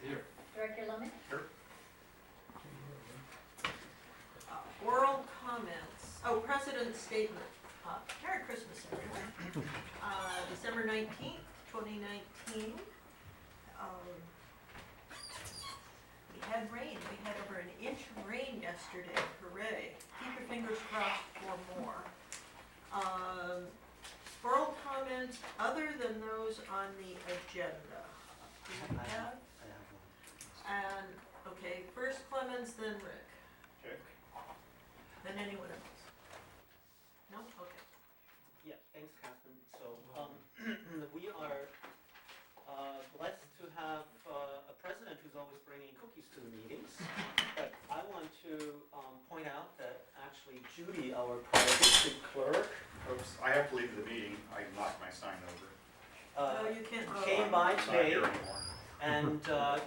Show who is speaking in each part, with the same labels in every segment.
Speaker 1: Here.
Speaker 2: Director Lemon?
Speaker 1: Here.
Speaker 3: Oral comments. Oh, President's statement. Merry Christmas, everyone. December 19th, 2019. We had rain. We had over an inch of rain yesterday. Hooray. Keep your fingers crossed for more. Oral comments other than those on the agenda. Do we have? And, okay, first Clemens, then Rick.
Speaker 1: Check.
Speaker 3: Then anyone else? No? Okay.
Speaker 4: Yeah, thanks, Catherine. So we are blessed to have a president who's always bringing cookies to the meetings. But I want to point out that actually Judy, our prior district clerk,
Speaker 1: Oops, I have to leave the meeting. I knocked my sign over.
Speaker 3: No, you can't vote.
Speaker 4: came by
Speaker 1: It's not
Speaker 4: today
Speaker 1: here anymore.
Speaker 4: and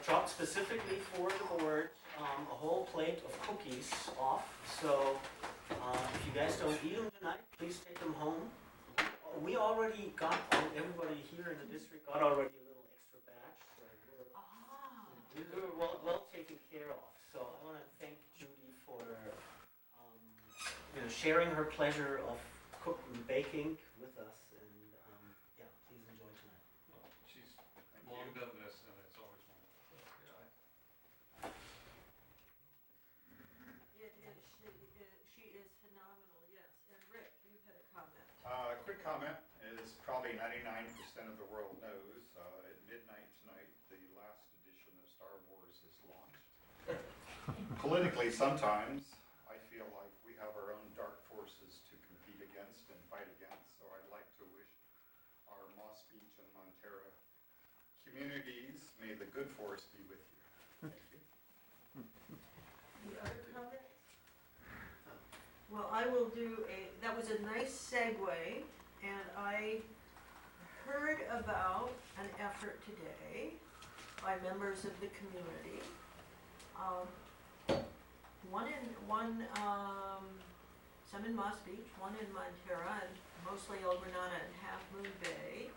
Speaker 4: dropped specifically for the board a whole plate of cookies off. So if you guys don't eat them tonight, please take them home. We already got, everybody here in the district got already a little extra batch, so we were well taken care of. So I want to thank Judy for sharing her pleasure of cooking and baking with us, and yeah, please enjoy tonight.
Speaker 5: Well, she's long done this, and it's always wonderful.
Speaker 3: She is phenomenal, yes. And Rick, you had a comment.
Speaker 1: Quick comment is probably 99% of the world knows at midnight tonight the last edition of Star Wars is launched. Politically, sometimes I feel like we have our own dark forces to compete against and fight against. So I'd like to wish our Moss Beach and Montara communities, may the good force be with you. Thank you.
Speaker 3: The other comment? Well, I will do that was a nice segue, and I heard about an effort today by members of the community. Some in Moss Beach, one in Montara, and mostly El Granada and Half Moon Bay,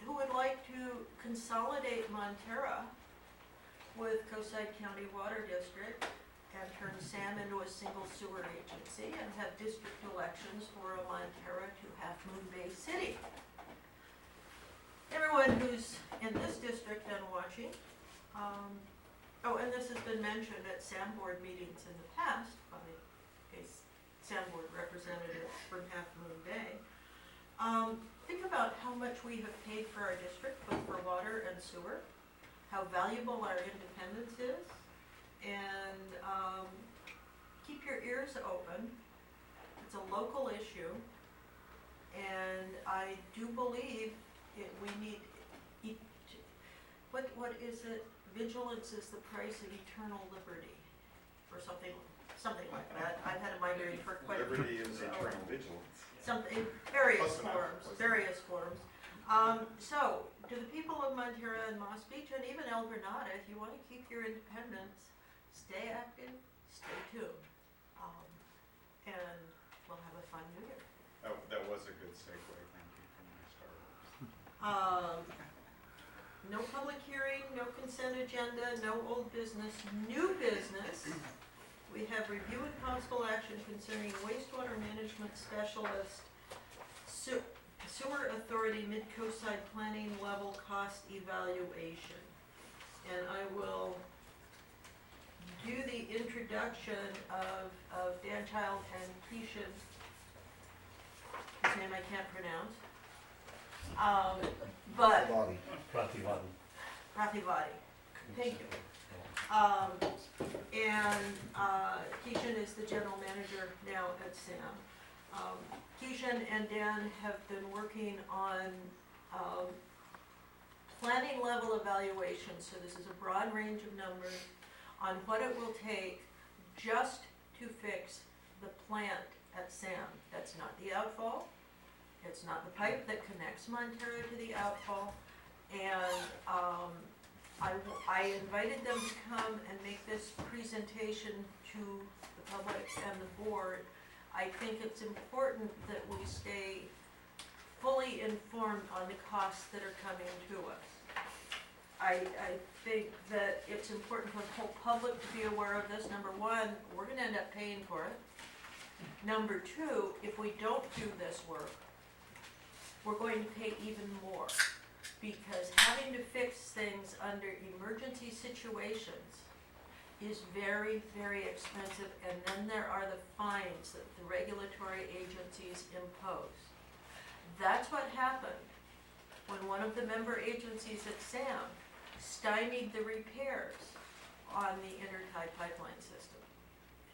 Speaker 3: who would like to consolidate Montara with Coastside County Water District and turn SAM into a single sewer agency and have district elections for Montara to Half Moon Bay City. Everyone who's in this district and watching, and this has been mentioned at SAM board meetings in the past by a SAM board representative from Half Moon Bay. Think about how much we have paid for our district, both for water and sewer, how valuable our independence is, and keep your ears open. It's a local issue, and I do believe we need, what is it? Vigilance is the price of eternal liberty, or something like that. I've had a migraine for quite a few
Speaker 1: Liberty is eternal vigilance.
Speaker 3: something, various
Speaker 1: Close enough,
Speaker 3: forms,
Speaker 1: close
Speaker 3: various forms. So, to the people of Montara and Moss Beach, and even El Granada, if you want to keep your independence, stay active, stay tuned, and we'll have a fun New Year.
Speaker 1: That was a good segue. Thank you for my Star Wars.
Speaker 3: No public hearing, no consent agenda, no old business, new business. We have review and possible action concerning wastewater management specialist, sewer authority mid-coastside planning level cost evaluation. And I will do the introduction of Dan Child and Keishan, whose name I can't pronounce. But Prativadi. Thank you. And Keishan is the general manager now at SAM. Keishan and Dan have been working on planning level evaluation, so this is a broad range of numbers, on what it will take just to fix the plant at SAM. That's not the outfall. It's not the pipe that connects Montara to the outfall. And I invited them to come and make this presentation to the public and the board. I think it's important that we stay fully informed on the costs that are coming to us. I think that it's important for the whole public to be aware of this. Number one, we're gonna end up paying for it. Number two, if we don't do this work, we're going to pay even more. Because having to fix things under emergency situations is very, very expensive, and then there are the fines that the regulatory agencies impose. That's what happened when one of the member agencies at SAM stymied the repairs on the intertie pipeline system.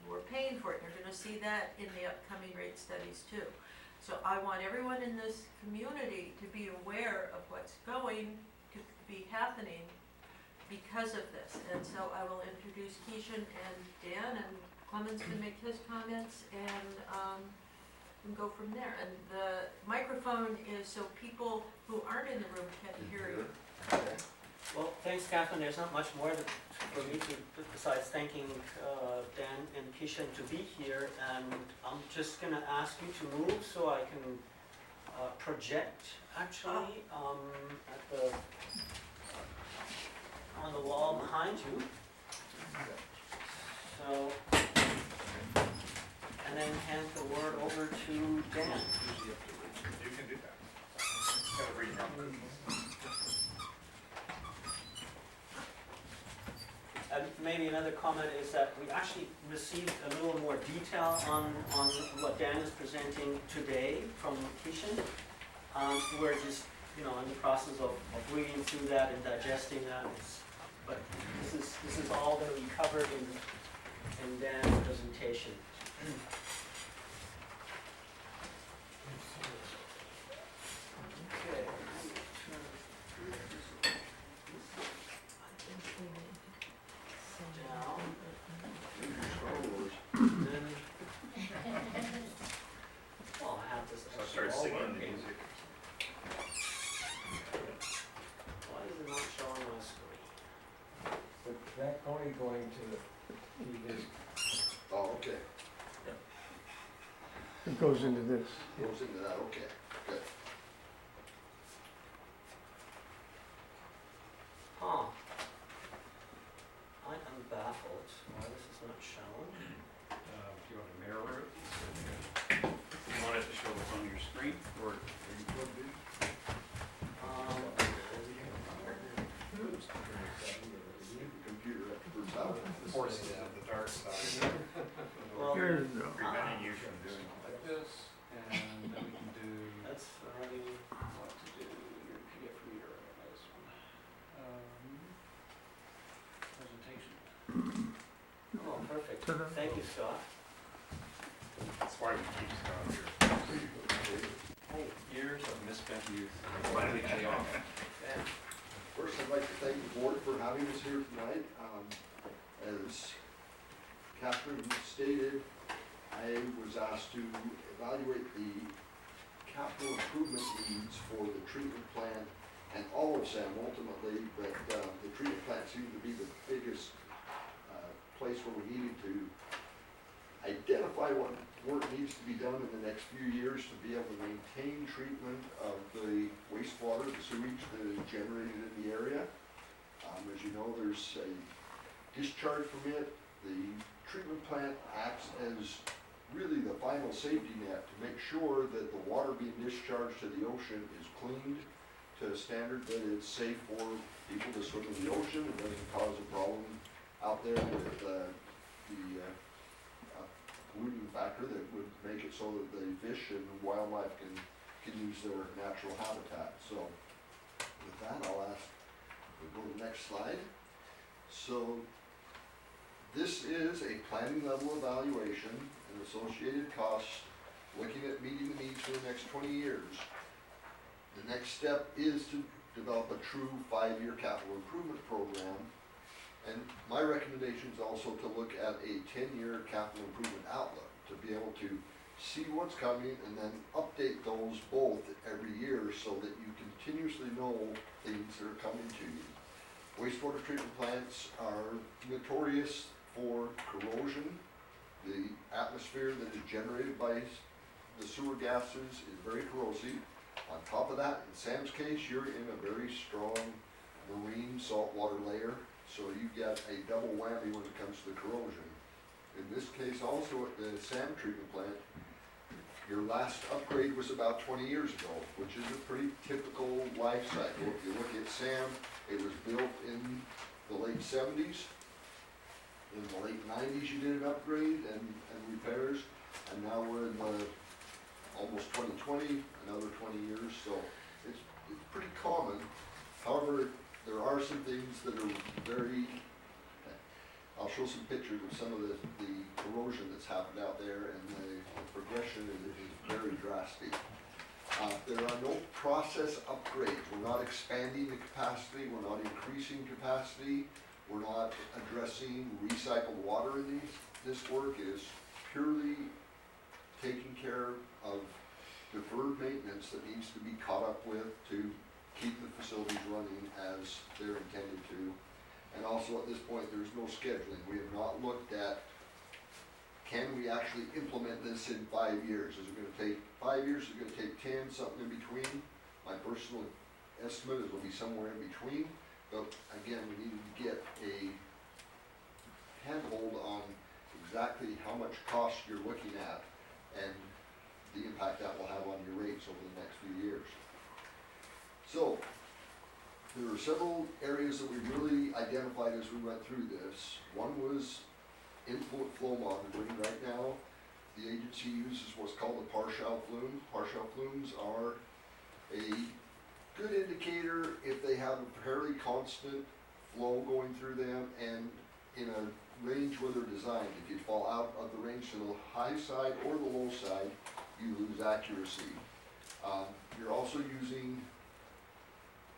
Speaker 3: And we're paying for it. You're gonna see that in the upcoming rate studies too. So I want everyone in this community to be aware of what's going to be happening because of this. And so I will introduce Keishan and Dan, and Clemens can make his comments, and go from there. And the microphone is so people who aren't in the room can hear you.
Speaker 4: Well, thanks, Catherine. There's not much more for me to, besides thanking Dan and Kishan to be here. And I'm just going to ask you to move so I can project, actually, on the wall behind you. So, and then hand the word over to Dan.
Speaker 1: You can do that. Gotta bring your own cookies.
Speaker 4: And maybe another comment is that we actually received a little more detail on what Dan is presenting today from Kishan. We're just, in the process of reading through that and digesting that. But this is all going to be covered in Dan's presentation. Okay. Well, I have this.
Speaker 1: I'll start singing the music.
Speaker 4: Why is it not showing my screen?
Speaker 2: But that only going to be this,
Speaker 6: Oh, okay,
Speaker 7: It goes into this.
Speaker 6: goes into that, okay, good.
Speaker 4: Huh. I am baffled why this is not shown.
Speaker 5: If you want to mirror it, you want it to show what's on your screen, or you plugged in?
Speaker 6: Computer experts out.
Speaker 1: Forces of the dark side,
Speaker 4: Well,
Speaker 7: Here you go.
Speaker 1: preventing you from doing all
Speaker 5: Like
Speaker 1: that.
Speaker 5: this, and then we can do
Speaker 4: that's already.
Speaker 5: what to do, your PDF reader, this one. Presentation.
Speaker 4: Oh, perfect.
Speaker 7: Ta-da.
Speaker 4: Thank you, Scott.
Speaker 1: That's why we keep Scott here.
Speaker 4: Hey,
Speaker 5: Years of misspent youth finally pay off.
Speaker 4: Ben.
Speaker 6: First, I'd like to thank the board for having us here tonight. As Catherine stated, I was asked to evaluate the capital improvement needs for the treatment plant and all of SAM ultimately, but the treatment plant seemed to be the biggest place where we needed to identify what work needs to be done in the next few years to be able to maintain treatment of the wastewater, the sewage that is generated in the area. As you know, there's a discharge permit. The treatment plant acts as really the final safety net to make sure that the water being discharged to the ocean is cleaned to a standard that it's safe for people to swim in the ocean and doesn't cause a problem out there with the polluting factor that would make it so that the fish and wildlife can use their natural habitat. So with that, I'll ask, we'll go to the next slide. So this is a planning level evaluation and associated costs, looking at meeting the needs for the next 20 years. The next step is to develop a true 5-year capital improvement program. And my recommendation is also to look at a 10-year capital improvement outlook, to be able to see what's coming and then update those both every year so that you continuously know things that are coming to you. Wastewater treatment plants are notorious for corrosion. The atmosphere that is generated by the sewer gases is very corrosive. On top of that, in Sam's case, you're in a very strong marine saltwater layer, so you get a double whammy when it comes to the corrosion. In this case also at the sand treatment plant, your last upgrade was about 20 years ago, which is a pretty typical life cycle. If you look at SAM, it was built in the late 70s. In the late 90s, you did an upgrade and repairs, and now we're in the almost 2020, another 20 years, so it's pretty common. However, there are some things that are very, I'll show some pictures of some of the corrosion that's happened out there, and the progression is very drastic. There are no process upgrades. We're not expanding the capacity, we're not increasing capacity, we're not addressing recycled water in this work. It is purely taking care of deferred maintenance that needs to be caught up with to keep the facilities running as they're intended to. And also at this point, there's no scheduling. We have not looked at, can we actually implement this in 5 years? Is it gonna take 5 years? Is it gonna take 10, something in between? My personal estimate is it'll be somewhere in between. But again, we need to get a handhold on exactly how much cost you're looking at and the impact that will have on your rates over the next few years. So, there are several areas that we really identified as we went through this. One was influent flow monitoring. Right now, the agency uses what's called a partial flume. Partial flumes are a good indicator if they have a fairly constant flow going through them and in a range where they're designed. If you fall out of the range to the high side or the low side, you lose accuracy. You're also using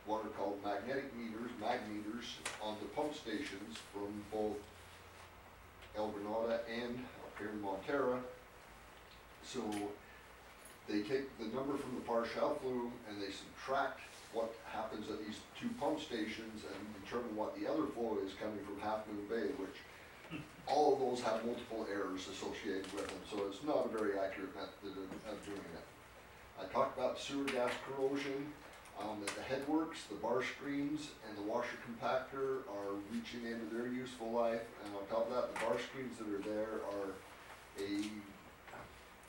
Speaker 6: what are called magnetic meters, magmeters, on the pump stations from both El Granada and up here in Montara. So they take the number from the partial flume and they subtract what happens at these two pump stations and determine what the other flow is coming from Half Moon Bay, which all of those have multiple errors associated with them, so it's not a very accurate method of doing it. I talked about sewer gas corrosion. At the headworks, the bar screens and the washer compactor are reaching the end of their useful life, and on top of that, the bar screens that are there are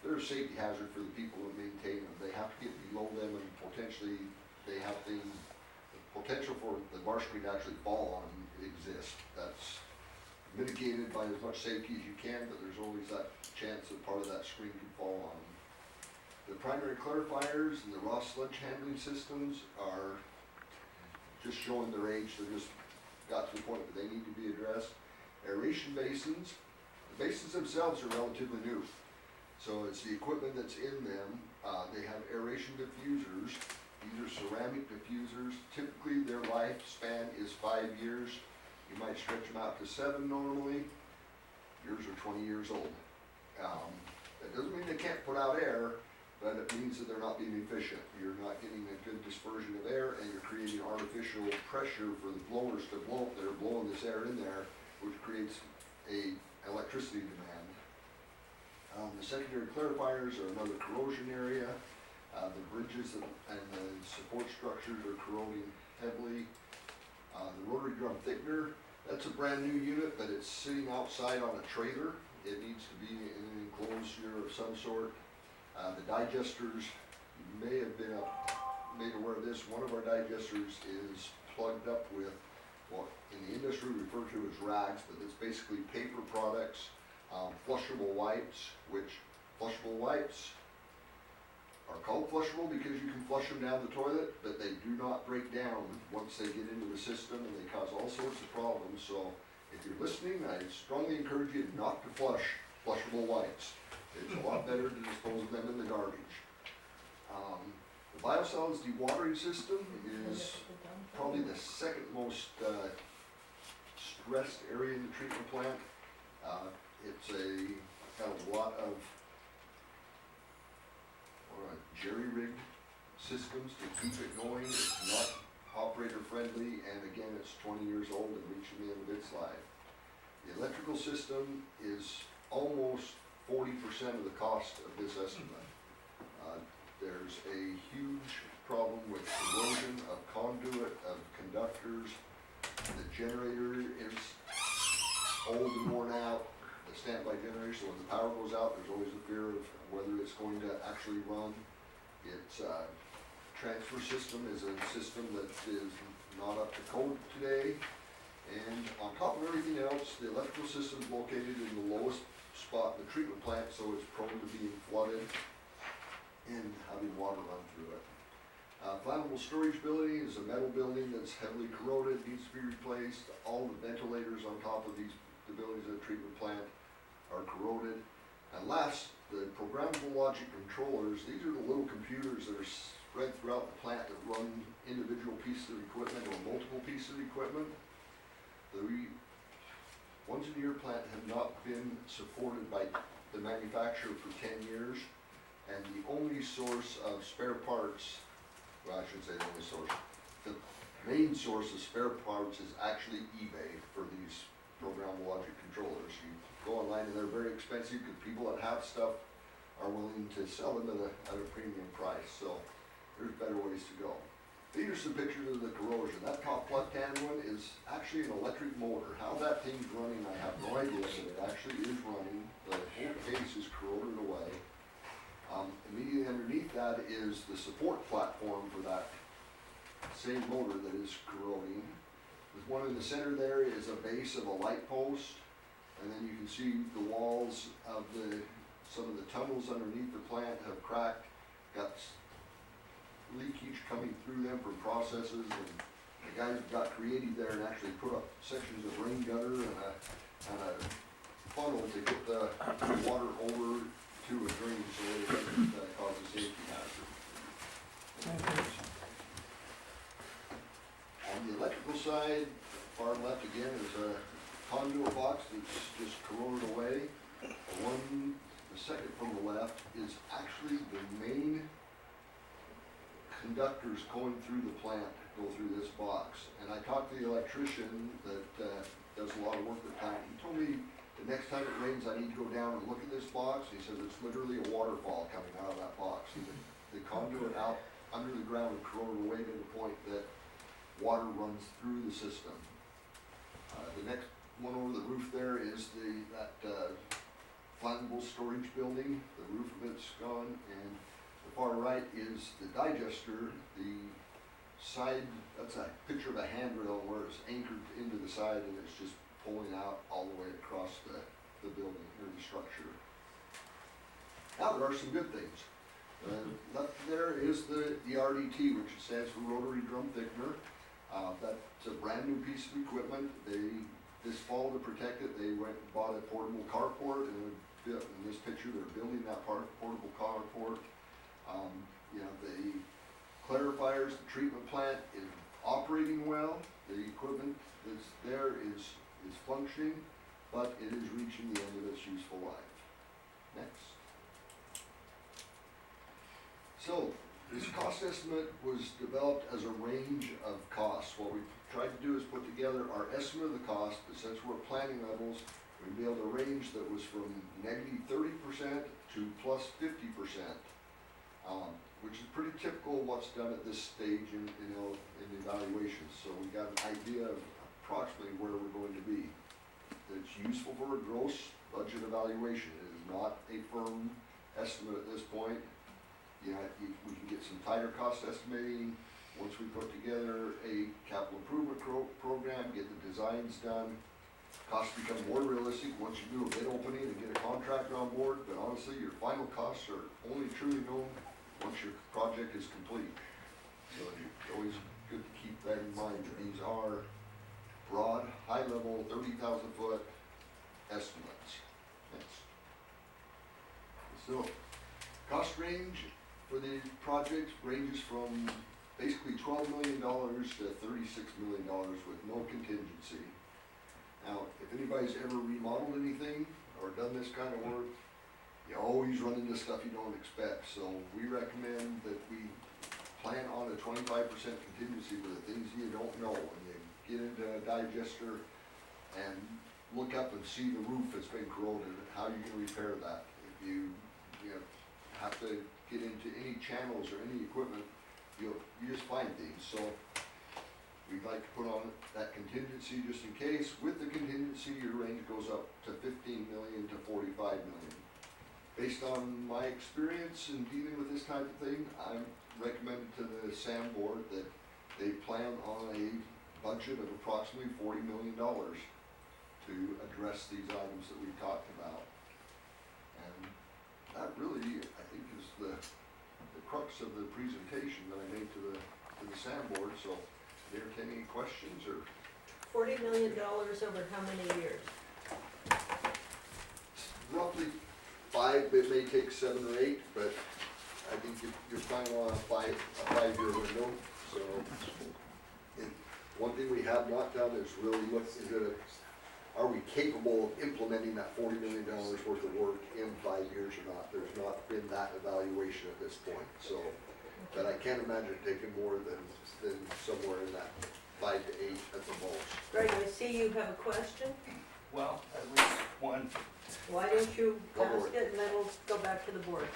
Speaker 6: they're a safety hazard for the people who maintain them. They have to get below them, and potentially they have the potential for the bar screen to actually fall on them exists. That's mitigated by as much safety as you can, but there's always that chance that part of that screen could fall on them. The primary clarifiers and the raw sludge handling systems are just showing their age. They're just got to the point that they need to be addressed. Aeration basins, the basins themselves are relatively new. So it's the equipment that's in them. They have aeration diffusers. These are ceramic diffusers. Typically their lifespan is 5 years. You might stretch them out to 7 normally. Yours are 20 years old. That doesn't mean they can't put out air, but it means that they're not being efficient. You're not getting a good dispersion of air, and you're creating artificial pressure for the blowers to blow. They're blowing this air in there, which creates a electricity demand. The secondary clarifiers are another corrosion area. The bridges and the support structures are corroding heavily. The rotary drum thickener, that's a brand new unit, but it's sitting outside on a trailer. It needs to be in an enclosure of some sort. The digesters, you may have been made aware of this. One of our digesters is plugged up with what in the industry we refer to as rags, but it's basically paper products, flushable wipes, which flushable wipes are called flushable because you can flush them down the toilet, but they do not break down once they get into the system, and they cause all sorts of problems. So if you're listening, I strongly encourage you not to flush flushable wipes. It's a lot better to dispose of them in the garbage. The biosolids dewatering system is probably the second most stressed area in the treatment plant. It's got a lot of jerry-rigged systems to keep it going. It's not operator friendly, and again, it's 20 years old and reaching the end of its life. The electrical system is almost 40% of the cost of this estimate. There's a huge problem with corrosion of conduit, of conductors. The generator is old and worn out, the standby generator, so when the power goes out, there's always a fear of whether it's going to actually run. Its transfer system is a system that is not up to code today. And on top of everything else, the electrical system is located in the lowest spot in the treatment plant, so it's prone to being flooded and having water run through it. Flammable storage building is a metal building that's heavily corroded, needs to be replaced. All the ventilators on top of the buildings of the treatment plant are corroded. And last, the programmable logic controllers. These are the little computers that are spread throughout the plant that run individual pieces of equipment or multiple pieces of equipment. The ones in your plant have not been supported by the manufacturer for 10 years, and the only source of spare parts, well, I shouldn't say the only source, the main source of spare parts is actually eBay for these programmable logic controllers. You go online and they're very expensive because people that have stuff are willing to sell them at a premium price, so there's better ways to go. These are some pictures of the corrosion. That top left-hand one is actually an electric motor. How that thing's running, I have no idea, but it actually is running. The whole case is corroded away. Immediately underneath that is the support platform for that same motor that is corroding. The one in the center there is a base of a light post, and then you can see the walls of some of the tunnels underneath the plant have cracked, got leakage coming through them from processes, and the guys got creative there and actually put up sections of rain gutter and a funnel to get the water over to a drain so it doesn't cause a safety hazard. On the electrical side, far left again is a conduit box that's just corroded away. The second from the left is actually the main conductors going through the plant go through this box. And I talked to the electrician that does a lot of work at the plant. He told me the next time it rains I need to go down and look at this box. He says it's literally a waterfall coming out of that box. The conduit out under the ground is corroded away to the point that water runs through the system. The next one over the roof there is that flammable storage building. The roof of it's gone, and the far right is the digester. The side, that's a picture of a handrail where it's anchored into the side and it's just pulling out all the way across the building or the structure. Now there are some good things. Left there is the RDT, which stands for Rotary Drum Thickener. That's a brand new piece of equipment. This fall, to protect it, they went and bought a portable carport, and in this picture they're building that portable carport. The clarifiers, the treatment plant is operating well. The equipment that's there is functioning, but it is reaching the end of its useful life. Next. So, this cost estimate was developed as a range of costs. What we tried to do is put together our estimate of the cost, but since we're at planning levels, we'd be able to range that was from negative 30% to plus 50%, which is pretty typical of what's done at this stage in the evaluations. So we got an idea of approximately where we're going to be. It's useful for a gross budget evaluation. It is not a firm estimate at this point. We can get some tighter cost estimating once we put together a capital improvement program, get the designs done. Costs become more realistic once you do a bid opening and get a contractor on board, but honestly, your final costs are only truly known once your project is complete. So it's always good to keep that in mind, that these are broad, high-level, 30,000 foot estimates. Next. So, cost range for the project ranges from basically $12 million to $36 million with no contingency. Now, if anybody's ever remodeled anything or done this kind of work, you always run into stuff you don't expect. So we recommend that we plan on a 25% contingency for the things you don't know. When you get into a digester and look up and see the roof that's been corroded, how you can repair that. If you have to get into any channels or any equipment you just find things, so we'd like to put on that contingency just in case. With the contingency, your range goes up to 15 million to 45 million. Based on my experience in dealing with this type of thing, I'm recommended to the SAM board that they plan on a budget of approximately $40 million to address these items that we talked about. And that really, I think, is the crux of the presentation that I made to the SAM board. So, entertain any questions or?
Speaker 3: $40 million over how many years?
Speaker 6: Roughly 5, it may take 7 or 8, but I think you're planning on a 5-year window. So, one thing we have not done is really look, are we capable of implementing that $40 million worth of work in 5 years or not? There's not been that evaluation at this point. So, but I can't imagine it taking more than somewhere in that 5 to 8 at the most.
Speaker 3: Greg, I see you have a question.
Speaker 7: Well, at least one.
Speaker 3: Why don't you
Speaker 6: Go
Speaker 3: ask
Speaker 6: for it.
Speaker 3: it and then we'll go back to the board.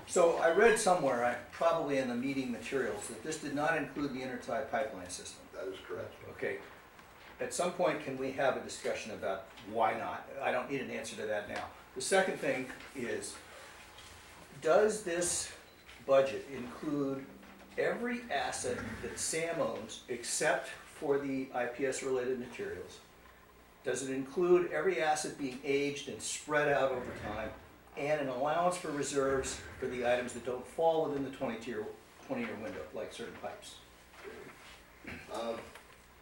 Speaker 7: So I read somewhere, probably in the meeting materials, that this did not include the intertie pipeline system.
Speaker 6: That is correct.
Speaker 7: Okay. At some point, can we have a discussion about why not? I don't need an answer to that now. The second thing is, does this budget include every asset that SAM owns except for the IPS-related materials? Does it include every asset being aged and spread out over time, and an allowance for reserves for the items that don't fall within the 20-year window, like certain pipes?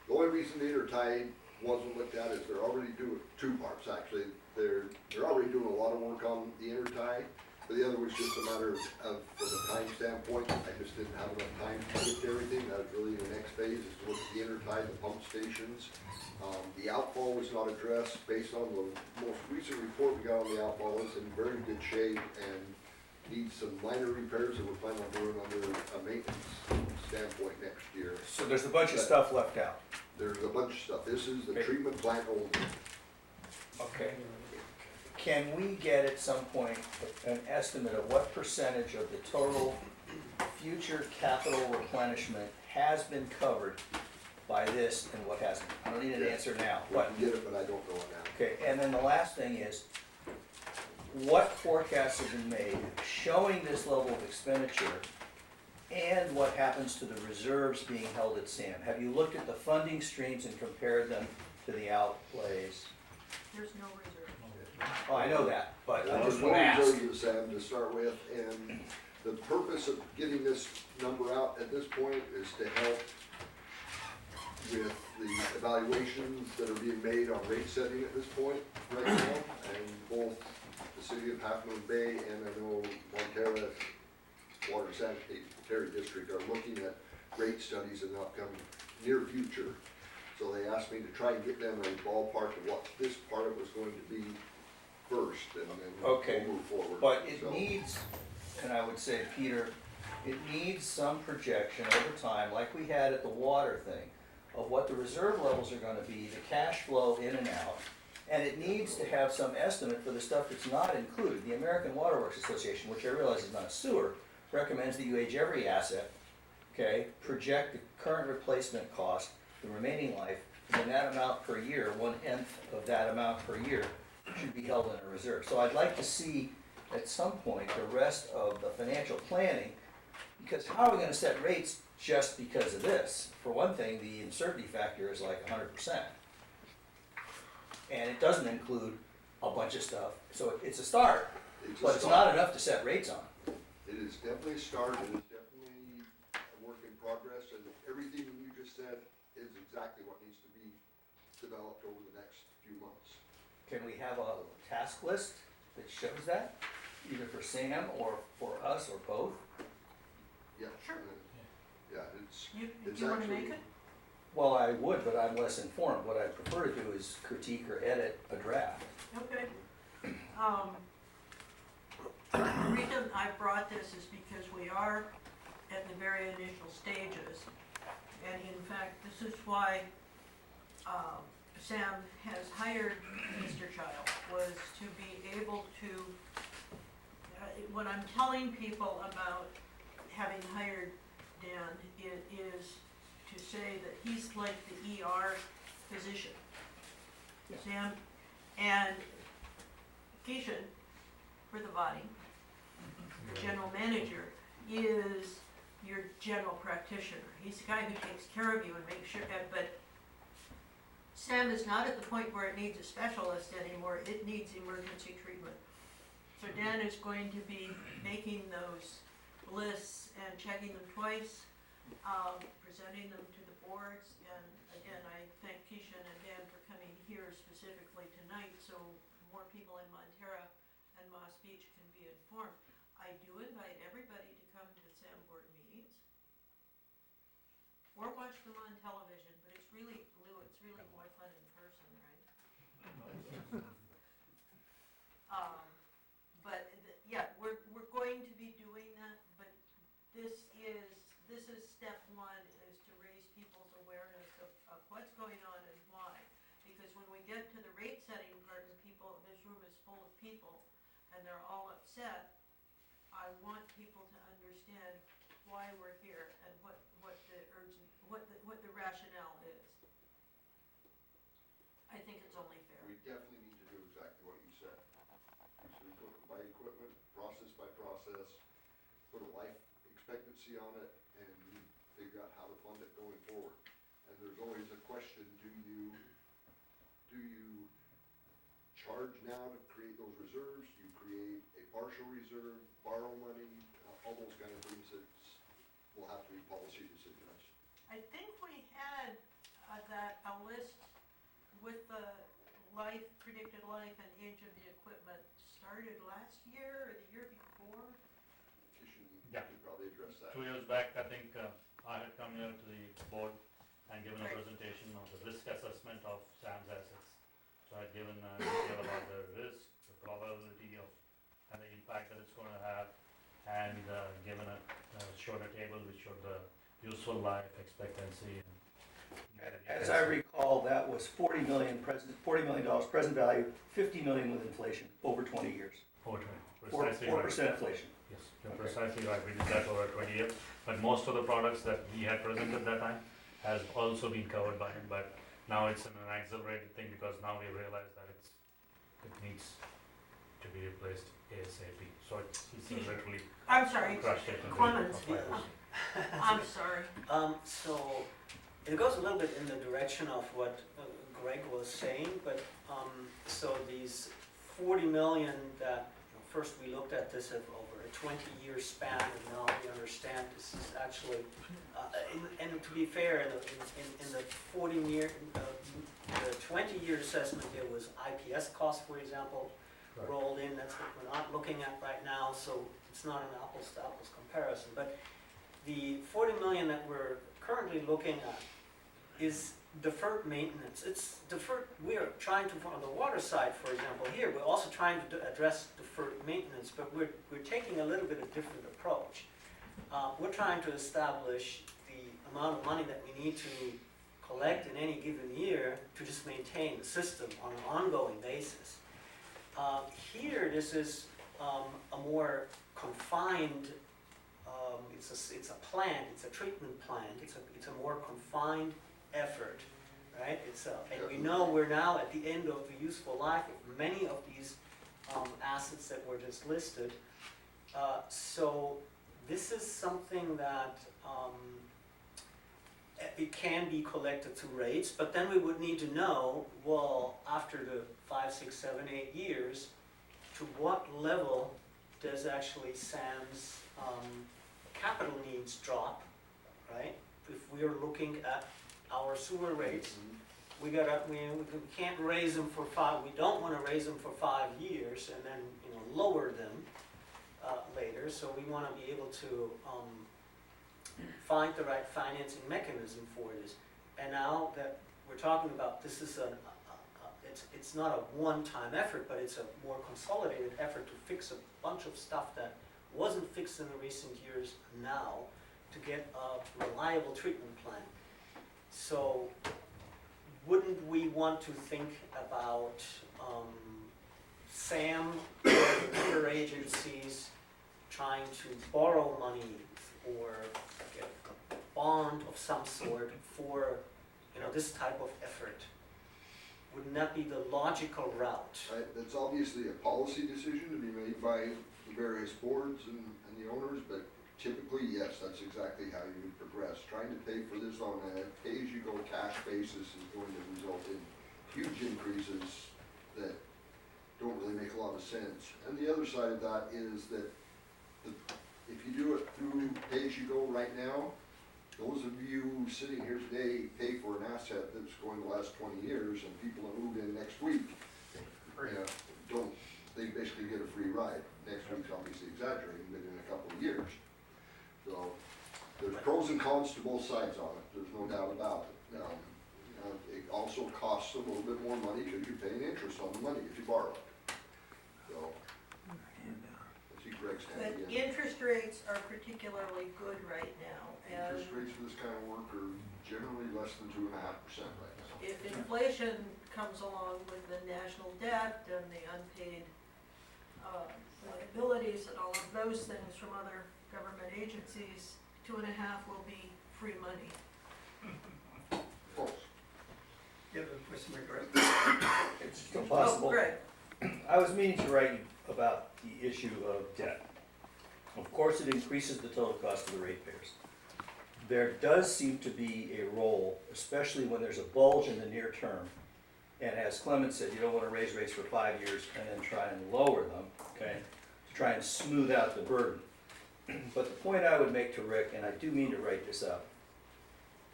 Speaker 6: The only reason the intertie wasn't looked at is they're already doing 2 parts actually. They're already doing a lot of work on the intertie, but the other was just a matter of from a time standpoint, I just didn't have enough time to get to everything. That was really the next phase, is to look at the intertie, the pump stations. The outfall was not addressed. Based on the most recent report we got on the outfall, it's in very good shape and needs some minor repairs that we're planning on doing under a maintenance standpoint next year.
Speaker 7: So there's a bunch of stuff left out.
Speaker 6: There's a bunch of stuff. This is the treatment plant only.
Speaker 7: Okay. Can we get at some point an estimate of what percentage of the total future capital replenishment has been covered by this and what hasn't? I don't need an answer now,
Speaker 6: We
Speaker 7: but,
Speaker 6: can get it, but I don't know it now.
Speaker 7: okay, and then the last thing is, what forecasts have been made showing this level of expenditure and what happens to the reserves being held at SAM? Have you looked at the funding streams and compared them to the outlays?
Speaker 3: There's no reserve.
Speaker 7: Oh, I know that, but I
Speaker 6: There's
Speaker 7: just
Speaker 6: no
Speaker 7: want to ask.
Speaker 6: reserve, Sam, to start with, and the purpose of getting this number out at this point is to help with the evaluations that are being made on rate setting at this point right now, and both the city of Half Moon Bay and I know Montara Water Sanitary District are looking at rate studies in the upcoming near future. So they asked me to try and get them a ballpark of what this part was going to be first, and then
Speaker 7: Okay,
Speaker 6: we'll move forward.
Speaker 7: But it
Speaker 6: So,
Speaker 7: needs, and I would say, Peter, it needs some projection over time, like we had at the water thing, of what the reserve levels are gonna be, the cash flow in and out. And it needs to have some estimate for the stuff that's not included. The American Water Works Association, which I realize is not a sewer, recommends that you age every asset, okay? Project the current replacement cost, the remaining life, and then that amount per year, 1/10 of that amount per year should be held in a reserve. So I'd like to see at some point the rest of the financial planning, because how are we gonna set rates just because of this? For one thing, the uncertainty factor is like 100%. And it doesn't include a bunch of stuff, so it's a start, but it's not enough to set rates on.
Speaker 6: It is definitely a start, it is definitely a work in progress, and everything you just said is exactly what needs to be developed over the next few months.
Speaker 7: Can we have a task list that shows that, either for Sam or for us or both?
Speaker 6: Yeah.
Speaker 3: Sure.
Speaker 6: Yeah, it's,
Speaker 3: You,
Speaker 6: It's
Speaker 3: do you wanna
Speaker 6: actually-
Speaker 3: make it?
Speaker 7: Well, I would, but I'm less informed. What I prefer to do is critique or edit a draft.
Speaker 3: Okay. The reason I brought this is because we are at the very initial stages. And in fact, this is why, Sam has hired Mr. Child, was to be able to, when I'm telling people about having hired Dan, it is to say that he's like the ER physician.
Speaker 7: Yeah.
Speaker 3: Sam, and Keishan, for the body, the general manager, is your general practitioner. He's the guy who takes care of you and makes sure, but Sam is not at the point where it needs a specialist anymore, it needs emergency treatment. So Dan is going to be making those lists and checking them twice, presenting them to the boards, and again, I thank Keishan and Dan for coming here specifically tonight, so more people in Montara and Moss Beach can be informed. I do invite everybody to come to Sam board meetings, or watch them on television, but it's really, Lou, it's really more fun in person, right? Yeah, we're going to be doing that, but this is step one, is to raise people's awareness of what's going on and why. Because when we get to the rate setting part and this room is full of people and they're all upset, I want people to understand why we're here and what the rationale is. I think it's only fair.
Speaker 6: We definitely need to do exactly what you said. So we put by equipment, process by process, put a life expectancy on it, and figure out how to fund it going forward. And there's always a question, do you charge now to create those reserves? Do you create a partial reserve, borrow money, all those kind of things that will have to be policy decisions.
Speaker 3: I think we had a list with the predicted life and age of the equipment started last year or the year before.
Speaker 6: Kishan
Speaker 8: Yeah.
Speaker 6: could probably address that.
Speaker 8: 2 years back, I think I had come here to the board and given a
Speaker 3: Right.
Speaker 8: presentation of the risk assessment of Sam's assets. So I had given detail about the risk, the probability of, and the impact that it's going to have, and given showed a table which showed the useful life expectancy.
Speaker 7: As I recall, that was $40 million present value, $50 million with inflation over 20 years.
Speaker 8: Over 20, precisely
Speaker 7: 4%
Speaker 8: right.
Speaker 7: inflation.
Speaker 8: Yes, you're precisely right. We did that over 20 years. But most of the products that he had presented that time has also been covered by him. But now it's an accelerated thing because now we realize that it needs to be replaced ASAP. So it's literally
Speaker 3: I'm sorry,
Speaker 8: crushed it. in
Speaker 3: Clemens.
Speaker 8: the 5%.
Speaker 3: I'm sorry.
Speaker 4: So it goes a little bit in the direction of what Greg was saying, but so these 40 million that, first we looked at this over a 20-year span, and now we understand this is actually, and to be fair, in the 20-year assessment, there was IPS cost, for example,
Speaker 8: Right.
Speaker 4: rolled in. That's what we're not looking at right now, so it's not an apples-to-apples comparison. But the 40 million that we're currently looking at is deferred maintenance. It's deferred, we are trying to, on the water side, for example, here, we're also trying to address deferred maintenance, but we're taking a little bit of different approach. We're trying to establish the amount of money that we need to collect in any given year to just maintain the system on an ongoing basis. Here, this is a more confined, it's a plant, it's a treatment plant, it's a more confined effort, right? And we know we're now at the end of the useful life of many of these assets that were just listed. So this is something that it can be collected through rates, but then we would need to know, well, after the 5, 6, 7, 8 years, to what level does actually Sam's capital needs drop, right? If we are looking at our sewer rates, we can't raise them for 5, we don't want to raise them for 5 years and then lower them later, so we want to be able to find the right financing mechanism for this. And now that we're talking about, this is it's not a one-time effort, but it's a more consolidated effort to fix a bunch of stuff that wasn't fixed in the recent years now, to get a reliable treatment plan. So wouldn't we want to think about SAM or other agencies trying to borrow money or get a bond of some sort for, this type of effort? Wouldn't that be the logical route?
Speaker 6: Right, that's obviously a policy decision to be made by the various boards and the owners, but typically, yes, that's exactly how you would progress. Trying to pay for this on a pay-as-you-go cash basis is going to result in huge increases that don't really make a lot of sense. And the other side of that is that if you do it through pay-as-you-go right now, those of you sitting here today pay for an asset that's going to last 20 years, and people that move in next week, they basically get a free ride. Next week's obviously exaggerating, but in a couple of years. So there's pros and cons to both sides on it, there's no doubt about it. It also costs a little bit more money because you're paying interest on the money if you borrow it. So, I see Greg's hand
Speaker 3: But
Speaker 6: again.
Speaker 3: interest rates are particularly good right now, and
Speaker 6: Interest rates for this kind of work are generally less than 2.5% right now.
Speaker 3: if inflation comes along with the national debt and the unpaid liabilities and all of those things from other government agencies, 2.5 will be free money.
Speaker 6: Close.
Speaker 7: It's still
Speaker 3: Oh,
Speaker 7: possible.
Speaker 3: Greg,
Speaker 7: I was meaning to write you about the issue of debt. Of course, it increases the total cost of the ratepayers. There does seem to be a role, especially when there's a bulge in the near term. And as Clement said, you don't want to raise rates for 5 years and then try and lower them, okay, to try and smooth out the burden. But the point I would make to Rick, and I do mean to write this up,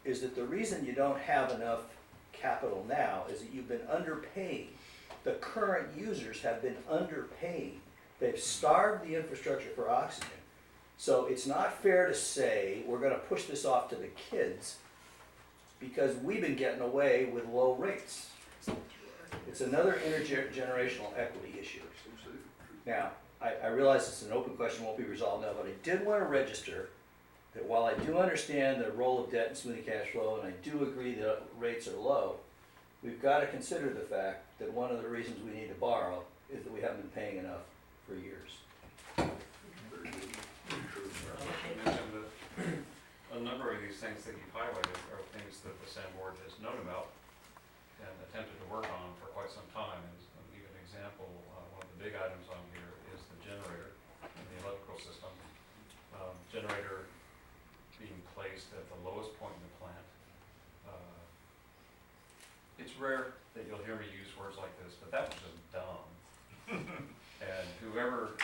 Speaker 7: is that the reason you don't have enough capital now is that you've been underpaying. The current users have been underpaying. They've starved the infrastructure for oxygen. So it's not fair to say we're gonna push this off to the kids because we've been getting away with low rates. It's another intergenerational equity issue. Now, I realize it's an open question, won't be resolved now, but I did want to register that while I do understand the role of debt in smoothing cash flow, and I do agree that rates are low, we've got to consider the fact that one of the reasons we need to borrow is that we haven't been paying enough for years.
Speaker 6: Very good.
Speaker 5: I mentioned that a number of these things that you've highlighted are things that the SAM board has known about and attempted to work on for quite some time. And I'll give an example, one of the big items on here is the generator in the electrical system. Generator being placed at the lowest point in the plant. It's rare that you'll hear me use words like this, but that was just dumb. And whoever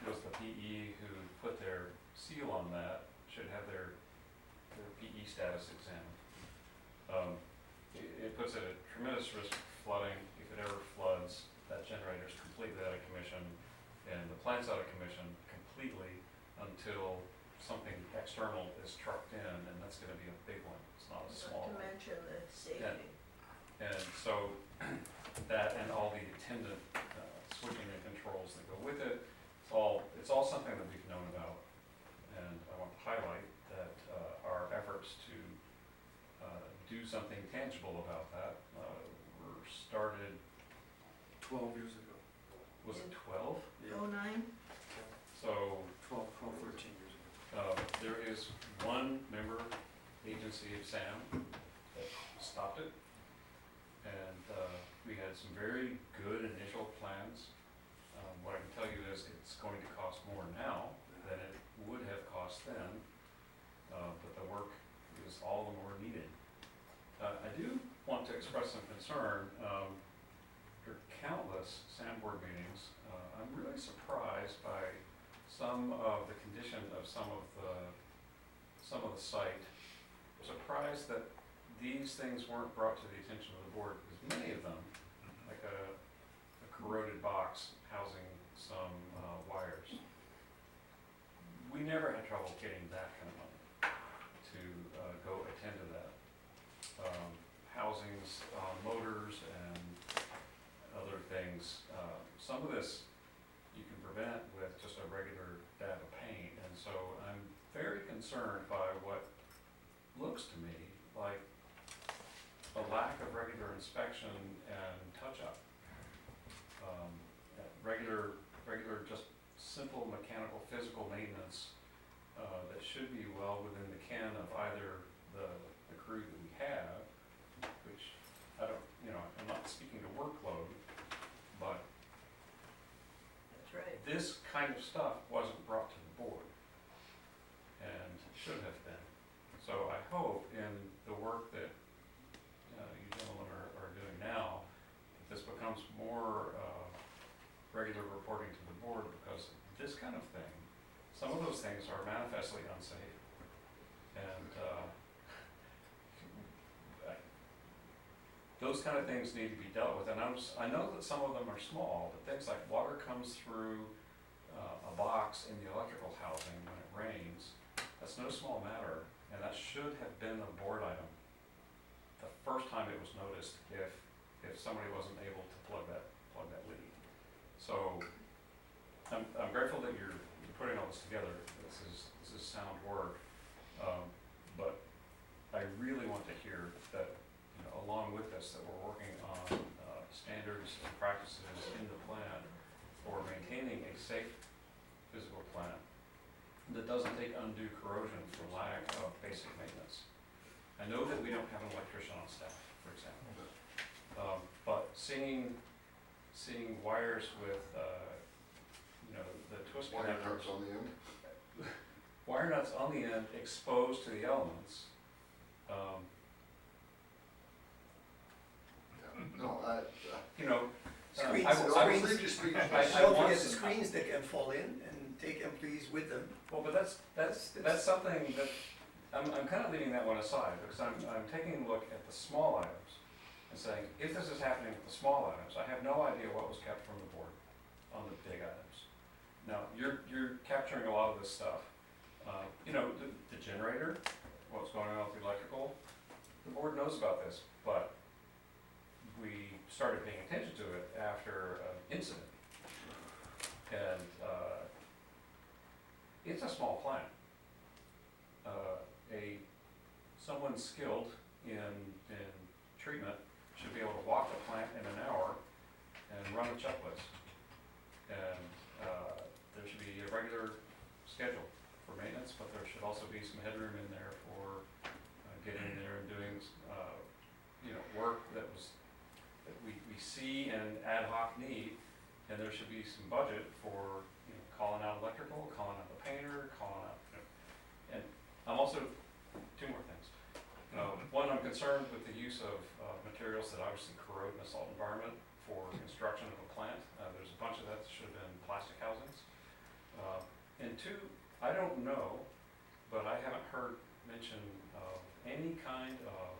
Speaker 5: was the PE who put their seal on that should have their PE status examined. It puts it at tremendous risk of flooding. If it ever floods, that generator's completely out of commission, and the plant's out of commission completely until something external is trucked in, and that's gonna be a big one. It's not a small
Speaker 3: not to
Speaker 5: one.
Speaker 3: mention the safety.
Speaker 5: And so, that and all the attendant switching and controls that go with it, it's all something that we've known about. And I want to highlight that our efforts to do something tangible about that were started,
Speaker 9: 12 years ago.
Speaker 5: was it 12?
Speaker 3: 09?
Speaker 5: So
Speaker 9: 13 years ago.
Speaker 5: there is one member agency of SAM that stopped it. And we had some very good initial plans. What I can tell you is it's going to cost more now than it would have cost then, but the work is all the more needed. I do want to express some concern. After countless SAM board meetings, I'm really surprised by some of the condition of some of the site. I'm surprised that these things weren't brought to the attention of the board, because many of them, like a corroded box housing some wires, we never had trouble getting that kind of money to go attend to that. Housings, motors, and other things. Some of this you can prevent with just a regular dab of paint, and so I'm very concerned by what looks to me like a lack of regular inspection and touch-up. Regular, just simple mechanical, physical maintenance that should be well within the ken of either the crew that we have, which I don't, I'm not speaking to workload, but
Speaker 3: That's right.
Speaker 5: this kind of stuff wasn't brought to the board and should have been. So I hope in the work that you gentlemen are doing now, that this becomes more regular reporting to the board, because this kind of thing, some of those things are manifestly unsafe. And those kind of things need to be dealt with. And I know that some of them are small, but things like water comes through a box in the electrical housing when it rains, that's no small matter, and that should have been a board item the first time it was noticed, if somebody wasn't able to plug that leak. So I'm grateful that you're putting all this together. This is sound work, but I really want to hear that, along with this, that we're working on standards and practices in the plan for maintaining a safe physical plant that doesn't take undue corrosion for lack of basic maintenance. I know that we don't have an electrician on staff, for example, but seeing wires with the twist
Speaker 6: Wire
Speaker 5: connectors,
Speaker 6: nuts on the end.
Speaker 5: wire nuts on the end exposed to the elements.
Speaker 6: No,
Speaker 10: Screens,
Speaker 5: I
Speaker 6: don't
Speaker 10: screens.
Speaker 6: think you speak.
Speaker 5: I
Speaker 10: Don't
Speaker 5: want
Speaker 10: forget the
Speaker 5: some-
Speaker 10: screens that can fall in and take employees with them.
Speaker 5: Well, but that's something that, I'm kind of leaving that one aside, because I'm taking a look at the small items and saying, if this is happening with the small items, I have no idea what was kept from the board on the big items. Now, you're capturing a lot of this stuff. The generator, what's going on with the electrical, the board knows about this, but we started paying attention to it after an incident. And it's a small plant. Someone skilled in treatment should be able to walk the plant in an hour and run a checklist. And there should be a regular schedule for maintenance, but there should also be some headroom in there for getting in there and doing work that we see an ad hoc need, and there should be some budget for calling out electrical, calling out the painter, calling out. And I'm also, two more things. One, I'm concerned with the use of materials that obviously corrode in a salt environment for construction of a plant. There's a bunch of that should have been plastic housings. And two, I don't know, but I haven't heard mention of any kind of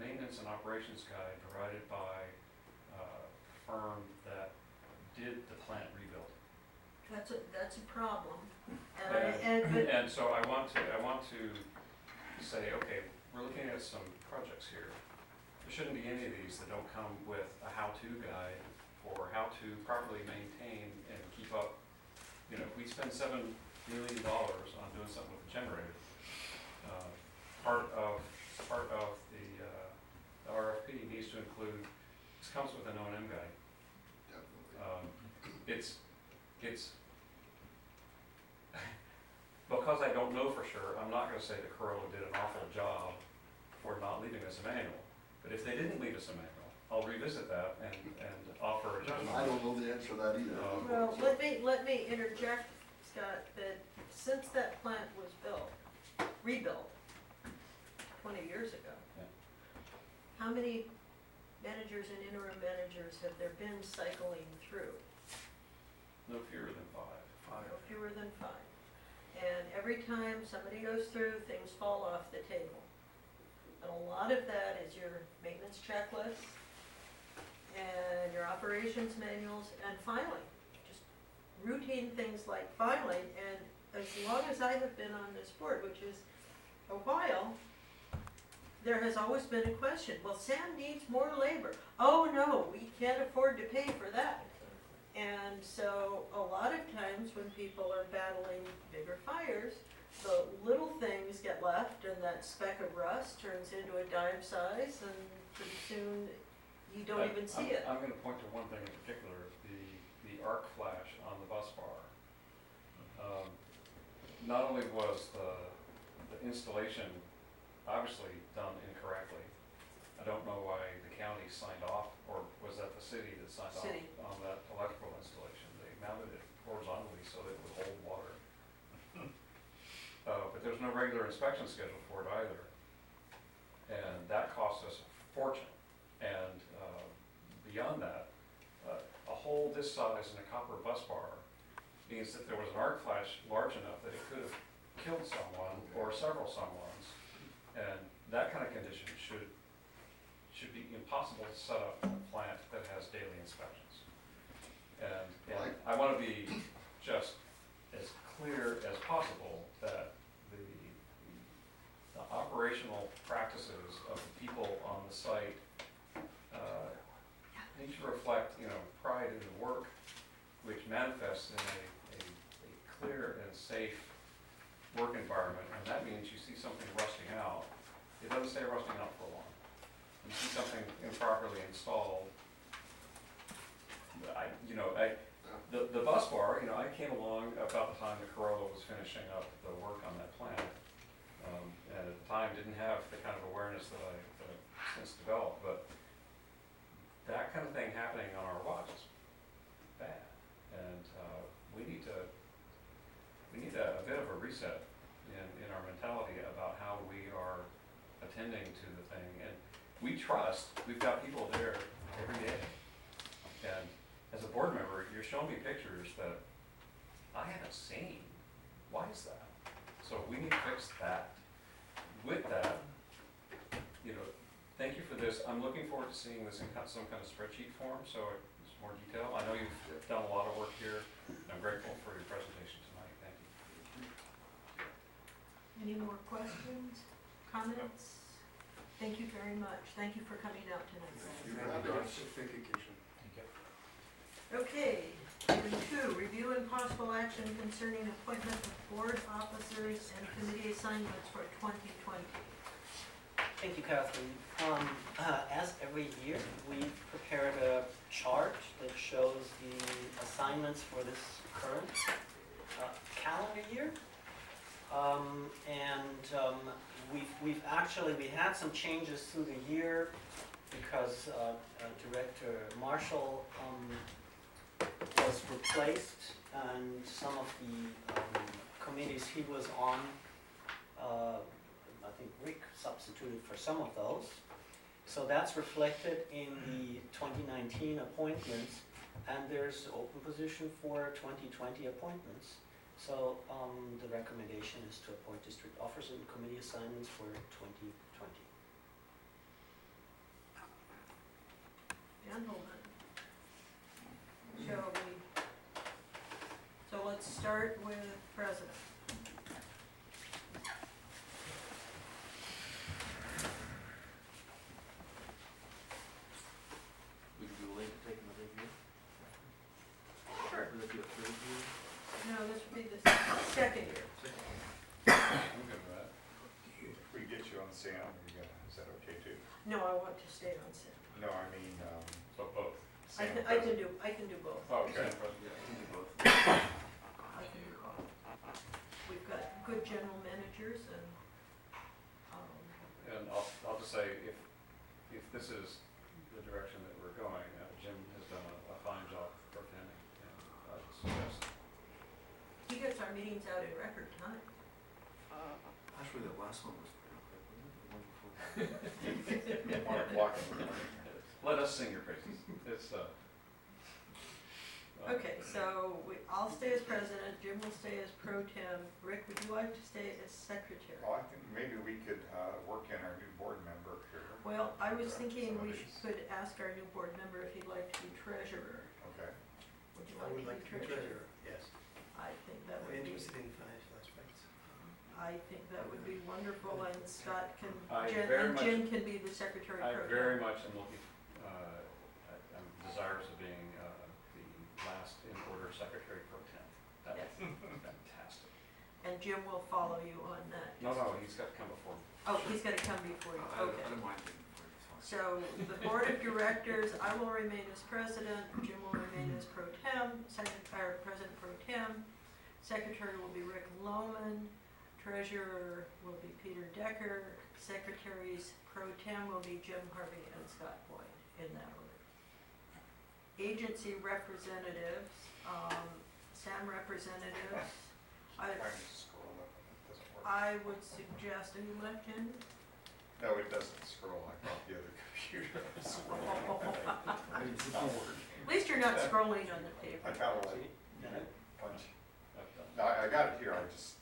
Speaker 5: maintenance and operations guide provided by a firm that did the plant rebuild.
Speaker 3: That's a problem.
Speaker 5: And so I want to say, okay, we're looking at some projects here. There shouldn't be any of these that don't come with a how-to guide for how to properly maintain and keep up. If we spend $7 million on doing something with the generator, part of the RFP needs to include, this comes with an O&M guide.
Speaker 6: Definitely.
Speaker 5: It's because I don't know for sure, I'm not gonna say that Corolla did an awful job for not leaving us a manual. But if they didn't leave us a manual, I'll revisit that and offer a judgment.
Speaker 6: I don't know the answer to that either.
Speaker 3: Well, let me interject, Scott, that since that plant was rebuilt 20 years ago,
Speaker 5: Yeah.
Speaker 3: how many managers and interim managers have there been cycling through?
Speaker 5: No fewer than 5.
Speaker 3: No fewer than 5. And every time somebody goes through, things fall off the table. And a lot of that is your maintenance checklist and your operations manuals and filing. Just routine things like filing. And as long as I have been on this board, which is a while, there has always been a question. Well, Sam needs more labor. Oh no, we can't afford to pay for that. And so a lot of times when people are battling bigger fires, the little things get left and that speck of rust turns into a dime size and pretty soon you don't even see it.
Speaker 5: I'm gonna point to one thing in particular, the arc flash on the bus bar. not only was the installation obviously done incorrectly, I don't know why the county signed off, or was that the city that signed
Speaker 3: City.
Speaker 5: off on that electrical installation? They mounted it horizontally so that it would hold water. But there's no regular inspection schedule for it either. And that cost us a fortune. And beyond that, a hole this size in a copper bus bar means that there was an arc flash large enough that it could have killed someone or several someones. And that kind of condition should be impossible to set up in a plant that has daily inspections. And I want to be just as clear as possible that the operational practices of the people on the site need to reflect, pride in the work, which manifests in a clear and safe work environment. And that means you see something rusting out, it doesn't stay rusting out for long. You see something improperly installed. The bus bar, I came along about the time that Corolla was finishing up the work on that plant. And at the time didn't have the kind of awareness that I've since developed, but that kind of thing happening on our watch is bad. And we need a bit of a reset in our mentality about how we are attending to the thing. And we've got people there every day. And as a board member, you're showing me pictures that I haven't seen. Why is that? So we need to fix that. With that, thank you for this. I'm looking forward to seeing this in some kind of spreadsheet form, so it's more detail. I know you've done a lot of work here. I'm grateful for your presentation tonight. Thank you.
Speaker 3: Any more questions, comments? Thank you very much. Thank you for coming out tonight.
Speaker 9: You have a certification.
Speaker 3: Okay, item 2, review and possible action concerning appointment of board officers and committee assignments for 2020.
Speaker 4: Thank you, Catherine. As every year, we prepared a chart that shows the assignments for this current calendar year. We had some changes through the year because Director Marshall was replaced, and some of the committees he was on, I think Rick substituted for some of those. So that's reflected in the 2019 appointments, and there's an open position for 2020 appointments. So the recommendation is to appoint district officers and committee assignments for 2020.
Speaker 3: Gentlemen, shall we? So let's start with president.
Speaker 9: Would you be willing to take another year?
Speaker 3: Sure.
Speaker 9: Would it be a third year?
Speaker 3: No, this would be the second year.
Speaker 5: I'm good with that.
Speaker 1: If we get you on SAM, is that okay too?
Speaker 3: No, I want to stay on SIM.
Speaker 1: No, I mean,
Speaker 5: So both.
Speaker 3: I
Speaker 1: SAM
Speaker 3: can do both.
Speaker 5: Okay.
Speaker 9: Yeah, I can do both.
Speaker 3: I can do both. We've got good general managers and,
Speaker 5: And I'll just say, if this is the direction that we're going, Jim has done a fine job representing, and I would suggest.
Speaker 3: he gets our meetings out in record time.
Speaker 9: Actually, that last one was pretty quick, wasn't it? The one before.
Speaker 1: 1 o'clock in the morning.
Speaker 5: Let us sing your praises. It's,
Speaker 3: Okay, so I'll stay as president, Jim will stay as pro tem. Rick, would you like to stay as secretary?
Speaker 1: Well, I think maybe we could work in our new board member here.
Speaker 3: Well, I was thinking
Speaker 1: Some of
Speaker 3: we
Speaker 1: these.
Speaker 3: could ask our new board member if he'd like to be treasurer.
Speaker 1: Okay.
Speaker 3: Would you
Speaker 10: I would
Speaker 3: like to be treasurer?
Speaker 10: yes.
Speaker 3: I think that
Speaker 10: I'm
Speaker 3: would be,
Speaker 10: interested in financial aspects.
Speaker 3: I think that would be wonderful, and Scott can,
Speaker 5: I
Speaker 3: Jen,
Speaker 5: very
Speaker 3: and Jim can be the secretary
Speaker 5: I
Speaker 3: pro tem.
Speaker 5: very much am looking, I'm desirous of being the last in order secretary pro tem. That
Speaker 3: Yes.
Speaker 5: would be fantastic.
Speaker 3: And Jim will follow you on that.
Speaker 5: No, he's got to come before me.
Speaker 3: Oh, he's gotta come before you,
Speaker 9: I
Speaker 3: okay.
Speaker 9: don't mind being before you, it's fine.
Speaker 3: So the board of directors, I will remain as president, Jim will remain as pro tem, president pro tem. Secretary will be Rick Lohman, treasurer will be Peter Decker, secretaries pro tem will be Jim Harvey and Scott Boyd, in that order. Agency representatives, SAM representatives,
Speaker 1: Trying to scroll up and it doesn't work.
Speaker 3: I would suggest, are you left-handed?
Speaker 1: No, it doesn't scroll. I thought the other computer was scrolling.
Speaker 3: At least you're not scrolling on the
Speaker 1: I
Speaker 3: paper.
Speaker 1: kind of like punch. No, I got it here. I just,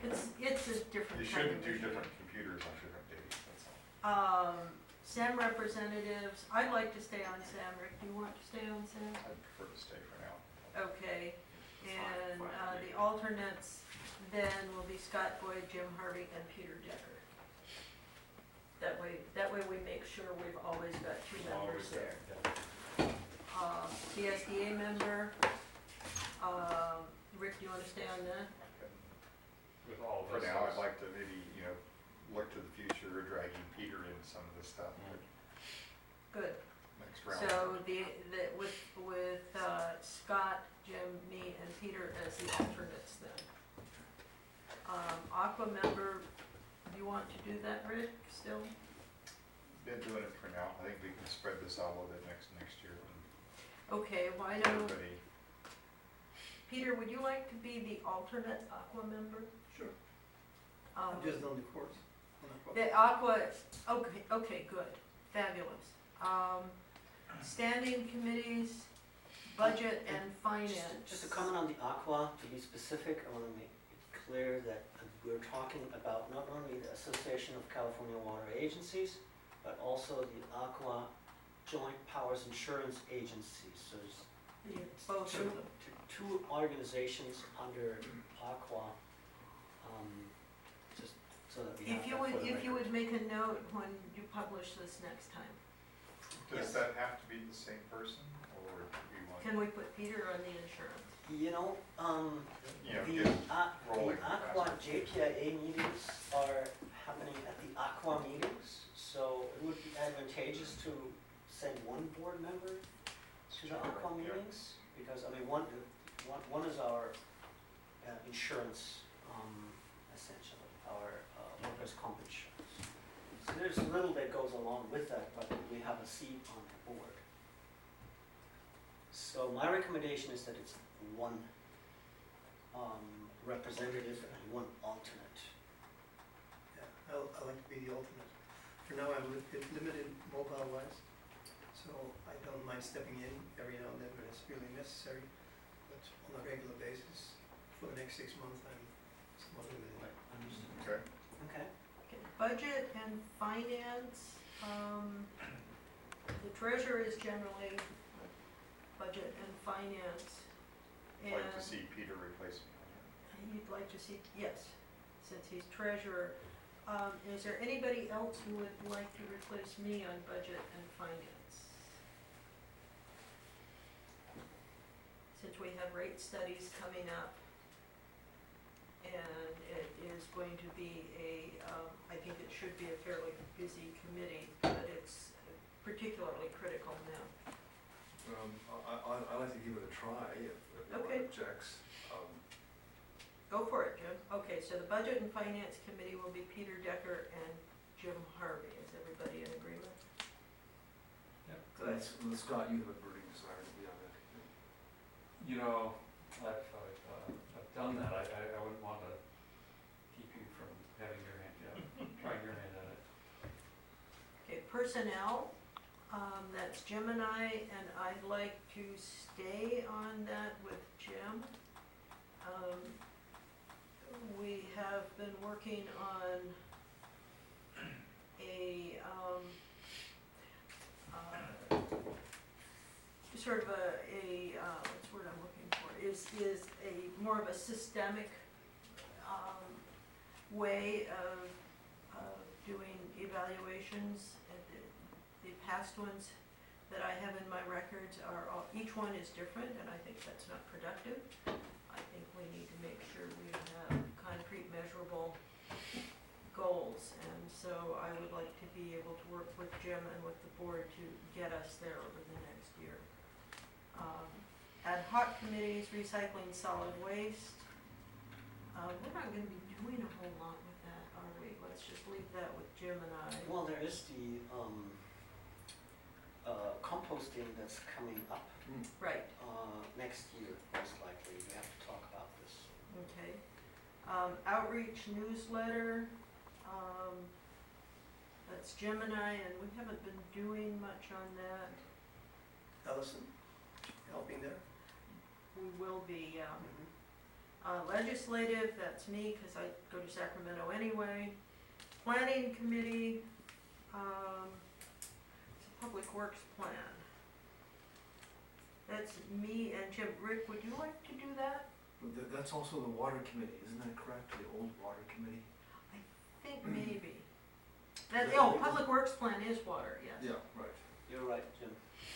Speaker 3: It's a different
Speaker 1: you
Speaker 3: kind
Speaker 1: shouldn't
Speaker 3: of
Speaker 1: do
Speaker 3: issue.
Speaker 1: different computers on different days, that's all.
Speaker 3: SAM representatives, I'd like to stay on SAM. Rick, do you want to stay on SAM?
Speaker 1: I'd prefer to stay for now.
Speaker 3: Okay, and the alternates then will be Scott Boyd, Jim Harvey, and Peter Decker. That way we make sure we've always got two members there. CSDA member, Rick, do you want to stay on that?
Speaker 5: With all
Speaker 1: For
Speaker 5: this.
Speaker 1: now, I'd like to maybe, look to the future, dragging Peter in some of this stuff,
Speaker 3: Good.
Speaker 1: next round.
Speaker 3: So with Scott, Jim, me, and Peter as the alternates then. Aqua member, do you want to do that, Rick, still?
Speaker 1: Been doing it for now. I think we can spread this out a little bit next year.
Speaker 3: Okay, why
Speaker 1: And
Speaker 3: don't,
Speaker 1: everybody,
Speaker 3: Peter, would you like to be the alternate Aqua member?
Speaker 10: Sure.
Speaker 3: Um,
Speaker 10: I've just done the course.
Speaker 3: The Aqua, okay, good, fabulous. Standing committees, budget and finance.
Speaker 4: Just to comment on the aqua, to be specific, I want to make it clear that we're talking about not only the Association of California Water Agencies, but also the Aqua Joint Powers Insurance Agency. So there's
Speaker 3: Both of them.
Speaker 4: two organizations under Aqua, just so that we have that for the
Speaker 3: If you
Speaker 4: record.
Speaker 3: would make a note when you publish this next time.
Speaker 1: does that have to be the same person, or do we want,
Speaker 3: Can we put Peter on the insurance?
Speaker 4: You know,
Speaker 1: get
Speaker 4: the
Speaker 1: rolling
Speaker 4: Aqua
Speaker 1: faster?
Speaker 4: JPIA meetings are happening at the Aqua meetings, so it would be advantageous to send one board member to the Aqua
Speaker 1: Yeah.
Speaker 4: meetings, because, I mean, one is our insurance, essentially, our workers' comp insurance. So there's a little that goes along with that, but we have a seat on the board. So my recommendation is that it's one representative and one alternate.
Speaker 10: Yeah, I like to be the alternate. For now, I'm limited mobile-wise, so I don't mind stepping in every now and then when it's really necessary, but on a regular basis, for the next 6 months, I'm somewhat limited.
Speaker 4: Understood.
Speaker 1: Okay,
Speaker 4: Okay.
Speaker 3: Okay, budget and finance, the treasurer is generally budget and finance.
Speaker 1: I'd like to
Speaker 3: And
Speaker 1: see Peter replace me on that.
Speaker 3: you'd like to see, yes, since he's treasurer. Is there anybody else who would like to replace me on budget and finance? Since we have rate studies coming up, and it is going to be I think it should be a fairly busy committee, but it's particularly critical now.
Speaker 9: I like to give it a try if no one
Speaker 3: Okay.
Speaker 9: objects.
Speaker 3: Go for it, Jim. Okay, so the Budget and Finance Committee will be Peter Decker and Jim Harvey. Is everybody in agreement?
Speaker 5: Yep.
Speaker 3: Good.
Speaker 9: And Scott, you have a burning desire to be on that committee.
Speaker 5: I've done that, I wouldn't want to keep you from having your hand, trying your hand at it.
Speaker 3: Okay, Personnel, that's Jim and I'd like to stay on that with Jim. We have been working on a, sort of what's the word I'm looking for, is a more of a systemic, way of doing evaluations. The past ones that I have in my records are all, each one is different, and I think that's not productive. I think we need to make sure we have concrete, measurable goals, and so I would like to be able to work with Jim and with the board to get us there over the next year. Ad hoc committees, recycling solid waste, We're not gonna be doing a whole lot with that, are we? Let's just leave that with Jim and I.
Speaker 4: Well, there is the composting that's coming up
Speaker 3: Right,
Speaker 4: next year, most likely. We have to talk about this.
Speaker 3: okay. Outreach newsletter, that's Jim and I, and we haven't been doing much on that.
Speaker 10: Allison, helping there?
Speaker 3: We will be, legislative, that's me, cause I go to Sacramento anyway. Planning committee, it's a public works plan. That's me and Jim. Rick, would you like to do that?
Speaker 9: But that's also the water committee, isn't that correct? The old water committee?
Speaker 3: I think maybe. That, oh, public works plan is water, yes.
Speaker 9: Yeah, right.
Speaker 4: You're right, Jim.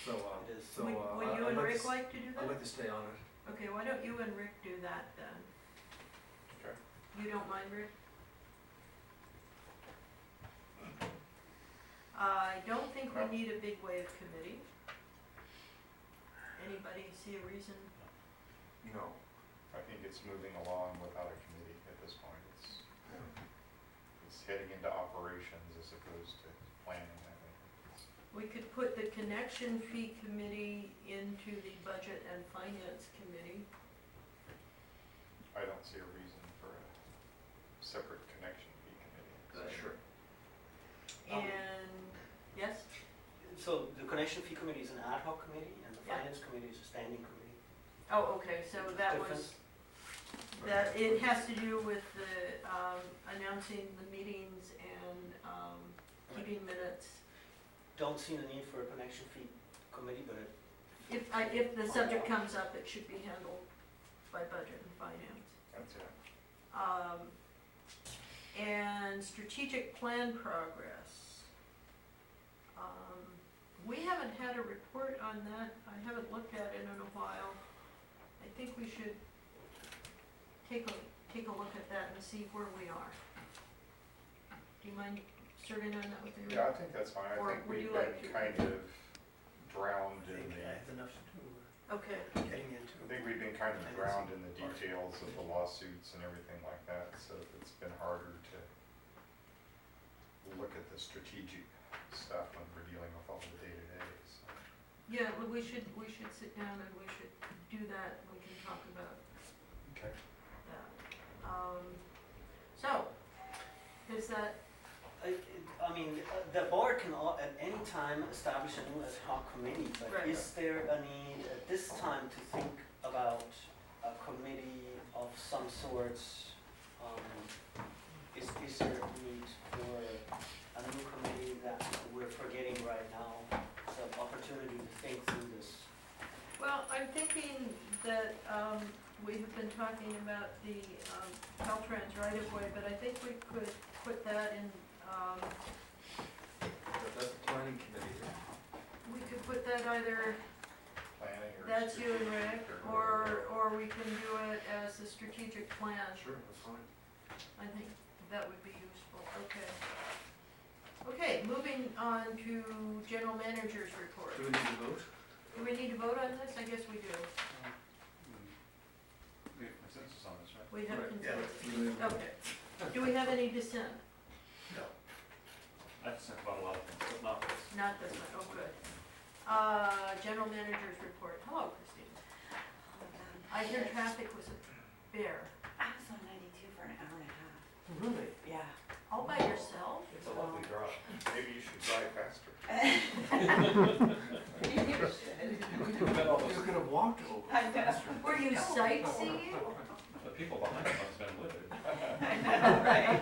Speaker 9: So,
Speaker 4: It is.
Speaker 9: so,
Speaker 3: Would you
Speaker 9: I'd
Speaker 3: and
Speaker 9: like
Speaker 3: Rick
Speaker 9: to,
Speaker 3: like to do
Speaker 9: I'd
Speaker 3: that?
Speaker 9: like to stay on it.
Speaker 3: Okay, why don't you and Rick do that then?
Speaker 1: Okay.
Speaker 3: You don't mind, Rick? I don't think we
Speaker 1: No.
Speaker 3: need a big wave committee. Anybody see a reason?
Speaker 9: No.
Speaker 1: I think it's moving along without a committee at this point. It's heading into operations as opposed to planning, I think.
Speaker 3: We could put the connection fee committee into the budget and finance committee.
Speaker 1: I don't see a reason for a separate connection fee committee.
Speaker 3: Good.
Speaker 9: Sure.
Speaker 3: And, yes?
Speaker 4: So the connection fee committee is an ad hoc committee, and the
Speaker 3: Yeah.
Speaker 4: finance committee is a standing committee.
Speaker 3: Oh, okay, so that
Speaker 4: Different.
Speaker 3: was, that, it has to do with the, announcing the meetings and, keeping minutes.
Speaker 4: Don't see the need for a connection fee committee, but
Speaker 3: If the subject comes up, it should be handled by budget and finance.
Speaker 1: That's it.
Speaker 3: And strategic plan progress. We haven't had a report on that, I haven't looked at it in a while. I think we should take a look at that and see where we are. Do you mind serving on that with me?
Speaker 1: Yeah, I think that's fine.
Speaker 3: Or
Speaker 1: I think
Speaker 3: would
Speaker 1: we've
Speaker 3: you like
Speaker 1: been
Speaker 3: to-
Speaker 1: kind of drowned
Speaker 10: I
Speaker 1: in
Speaker 10: think
Speaker 1: the,
Speaker 10: I have enough to do,
Speaker 3: Okay,
Speaker 10: getting into.
Speaker 1: I think we've been kind of drowned in the details of the lawsuits and everything like that, so it's been harder to look at the strategic stuff when we're dealing with all the day-to-day, so.
Speaker 3: yeah, well, we should sit down and we should do that, we can talk about
Speaker 1: Okay.
Speaker 3: that. So, is that,
Speaker 4: I mean, the board can at any time establish a new ad hoc committee, but
Speaker 3: Right.
Speaker 4: is there a need at this time to think about a committee of some sorts? Is there a need for a new committee that we're forgetting right now? It's an opportunity to think through this.
Speaker 3: well, I'm thinking that, we have been talking about the, Caltrans right of way, but I think we could put that in,
Speaker 9: That's the planning committee.
Speaker 3: we could put that either,
Speaker 1: Planning or.
Speaker 3: that's you and Rick,
Speaker 1: strategic
Speaker 3: or we can do it as a strategic plan.
Speaker 9: Sure, that's fine.
Speaker 3: I think that would be useful, okay. Okay, moving on to general manager's report.
Speaker 9: Do we need to vote?
Speaker 3: Do we need to vote on this? I guess we do.
Speaker 5: We have consensus on this, right?
Speaker 3: We have
Speaker 9: Right, yeah.
Speaker 3: consensus. Okay. Do we have any dissent?
Speaker 10: No.
Speaker 5: I've sent about a lot of things, but not this.
Speaker 3: Not this one, oh, good. General manager's report. Hello, Christine. I hear traffic was a bear.
Speaker 11: I was on 92 for an hour and a half.
Speaker 9: Really?
Speaker 11: Yeah.
Speaker 3: All by yourself?
Speaker 1: It's a lovely drive. Maybe you should drive faster.
Speaker 11: You should.
Speaker 9: You could have walked over.
Speaker 11: I know.
Speaker 3: Were you sightseeing?
Speaker 5: The people behind us must have been livid.
Speaker 11: I know, right?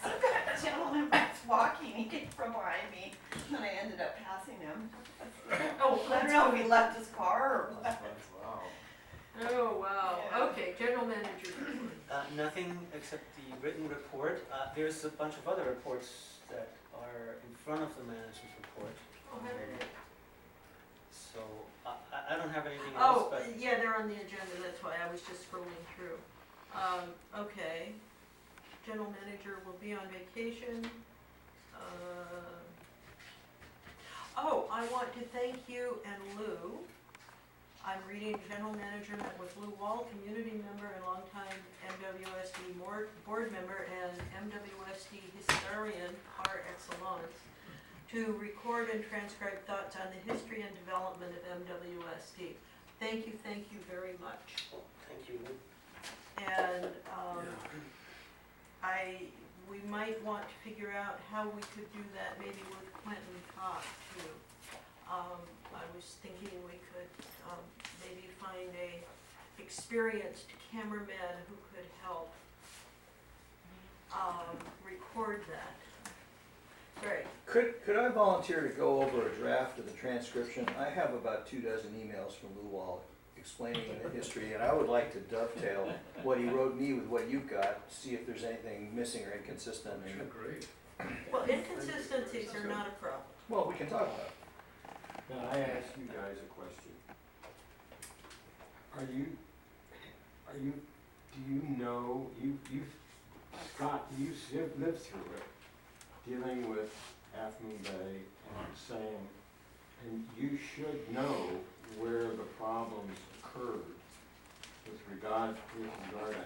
Speaker 11: Some kind of gentleman was walking, he came from behind me, and I ended up passing him.
Speaker 3: Oh,
Speaker 11: I don't know if he left his car or what.
Speaker 9: Wow.
Speaker 3: Oh, wow.
Speaker 11: Yeah.
Speaker 3: Okay, general manager's report.
Speaker 4: Nothing except the written report. There's a bunch of other reports that are in front of the manager's report.
Speaker 3: Oh, how did it?
Speaker 4: So I don't have anything else,
Speaker 3: Oh,
Speaker 4: but
Speaker 3: yeah, they're on the agenda, that's why I was just scrolling through. Okay. General manager will be on vacation. Oh, I want to thank you and Lou I'm reading General Manager met with Lou Wall, community member and longtime MWSD board member and MWSD historian par excellence, to record and transcribe thoughts on the history and development of MWSD. Thank you very much.
Speaker 4: Thank you.
Speaker 3: And we might want to figure out how we could do that maybe with Quentin Cobb too. I was thinking we could maybe find a experienced cameraman who could help record that. Great.
Speaker 7: Could I volunteer to go over a draft of the transcription? I have about 24 emails from Lou Wall explaining the history, and I would like to dovetail what he wrote me with what you've got, see if there's anything missing or inconsistent.
Speaker 9: Sure, great.
Speaker 3: Well, inconsistencies are not a problem.
Speaker 7: Well, we can talk about it.
Speaker 2: Now, I ask you guys a question. Do you know, Scott, you've lived through it, dealing with Half Moon Bay and Sam, and you should know where the problems occurred with regard to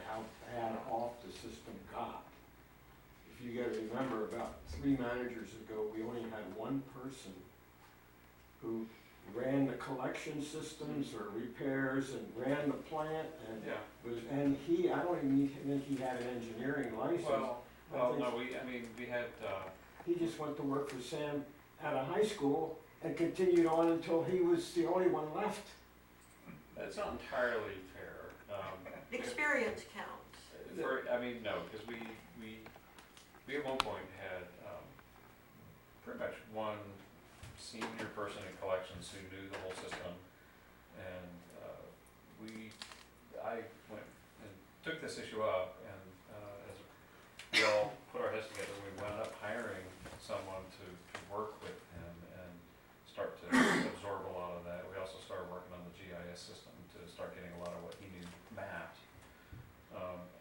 Speaker 2: how bad off the system got. If you gotta remember, about 3 managers ago, we only had one person who ran the collection systems or repairs and ran the plant and I don't even think he had an engineering license.
Speaker 5: We had,
Speaker 2: He just went to work for Sam out of high school and continued on until he was the only one left.
Speaker 5: that's not entirely fair.
Speaker 3: Experience counts.
Speaker 5: No, because we at one point had, pretty much one senior person in collections who knew the whole system, and I went and took this issue up, and as we all put our heads together, we wound up hiring someone to work with him and start to absorb a lot of that. We also started working on the GIS system to start getting a lot of what he knew mapped,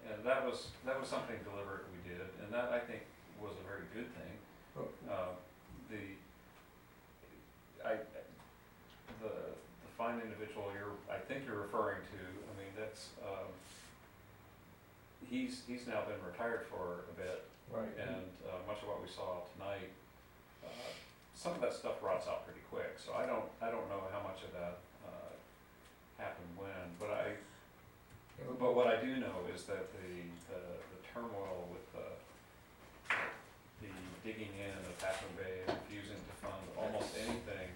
Speaker 5: and that was something deliberate we did, and that I think was a very good thing. The fine individual I think you're referring to, that's, he's now been retired for a bit,
Speaker 2: Right.
Speaker 5: and much of what we saw tonight, some of that stuff rots out pretty quick, so I don't know how much of that happened when, but what I do know is that the turmoil with the digging in of Half Moon Bay and refusing to fund almost anything,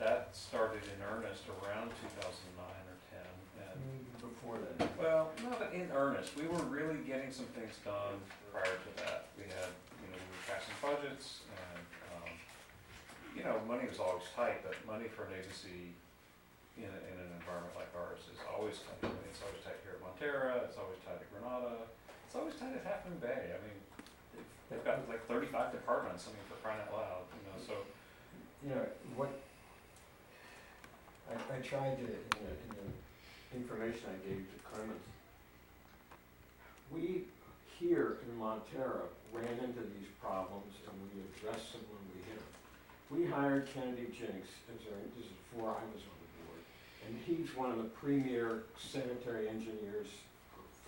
Speaker 5: that started in earnest around 2009 or 10, and
Speaker 2: Before then.
Speaker 5: well, not in earnest. We were really getting some things done prior to that. We had, we were passing budgets, and money was always tight, but money for an agency in an environment like ours is always tight. It's always tight here at Montara, it's always tight at Granada, it's always tight at Half Moon Bay. They've got like 35 departments, for crying out loud, so.
Speaker 2: What, I tried to, in the information I gave to Clemens, we here in Montara ran into these problems and we addressed them when we hit them. We hired Kennedy Jinks this is before I was on the board, and he's one of the premier sanitary engineers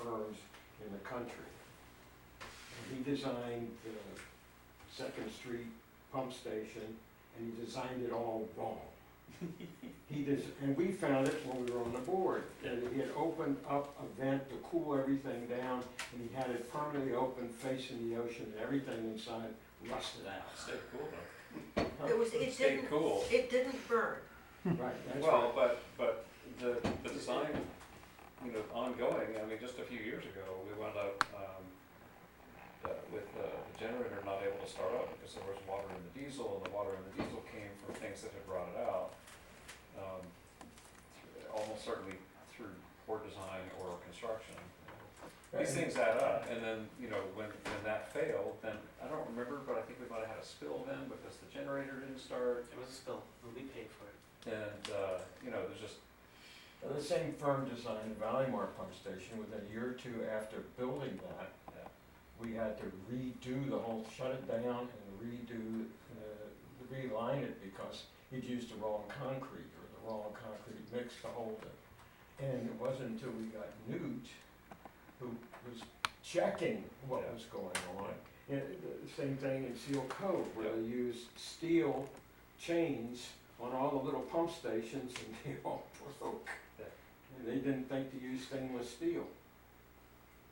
Speaker 2: firms in the country. And he designed the 2nd Street pump station, and he designed it all wrong. And we found it when we were on the board, and he had opened up a vent to cool everything down, and he had it permanently open facing the ocean, and everything inside rusted out.
Speaker 5: Stayed cool though.
Speaker 3: It didn't burn.
Speaker 2: Right, that's
Speaker 5: Well,
Speaker 2: right.
Speaker 5: but the design, ongoing, just a few years ago, we wound up, with the generator not able to start up because there was water in the diesel, and the water in the diesel came from things that had rotted out, almost certainly through poor design or construction. These things add up, and then, when that failed, then, I don't remember, but I think we might have had a spill then because the generator didn't start,
Speaker 4: It was a spill, and we paid for it.
Speaker 5: and, there's just,
Speaker 2: The same firm designed the Valleymar pump station. Within a year or two after building that, we had to redo the whole, shut it down and reline it because he'd used the wrong concrete or the raw concrete mix to hold it. And it wasn't until we got Newt, who was checking what
Speaker 5: Yeah.
Speaker 2: was going on. And the same thing in Seal Cove, where
Speaker 5: Yeah.
Speaker 2: they used steel chains on all the little pump stations and they all broke.
Speaker 5: Yeah.
Speaker 2: And they didn't think to use stainless steel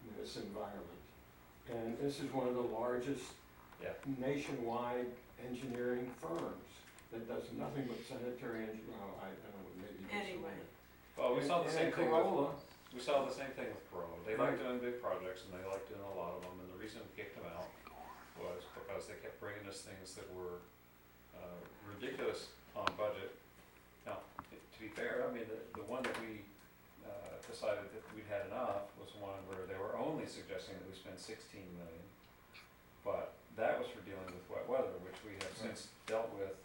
Speaker 2: in this environment. And this is one of the largest
Speaker 5: Yeah.
Speaker 2: nationwide engineering firms that does nothing but sanitary engineering. Well, I don't know, maybe. this
Speaker 3: Anyway.
Speaker 2: one.
Speaker 5: Well, we saw the
Speaker 2: And
Speaker 5: same thing
Speaker 2: Corolla,
Speaker 5: with, we saw the same thing with Corolla. They
Speaker 2: Right.
Speaker 5: like doing big projects and they like doing a lot of them, and the reason we kicked them out was because they kept bringing us things that were ridiculous on budget. Now, to be fair, I mean, the one that we decided that we'd had enough was one where they were only suggesting that we spend 16 million. But that was for dealing with wet weather, which we have since dealt with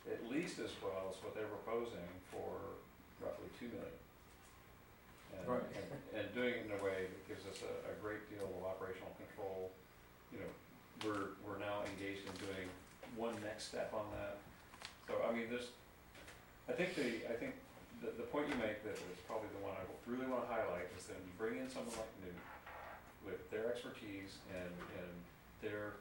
Speaker 5: at least as well as what they're proposing for roughly 2 million.
Speaker 2: Right.
Speaker 5: And doing it in a way that gives us a great deal of operational control. You know, we're now engaged in doing one next step on that. So, I mean, I think the point you make that is probably the one I really want to highlight is that when you bring in someone like Newt with their expertise and their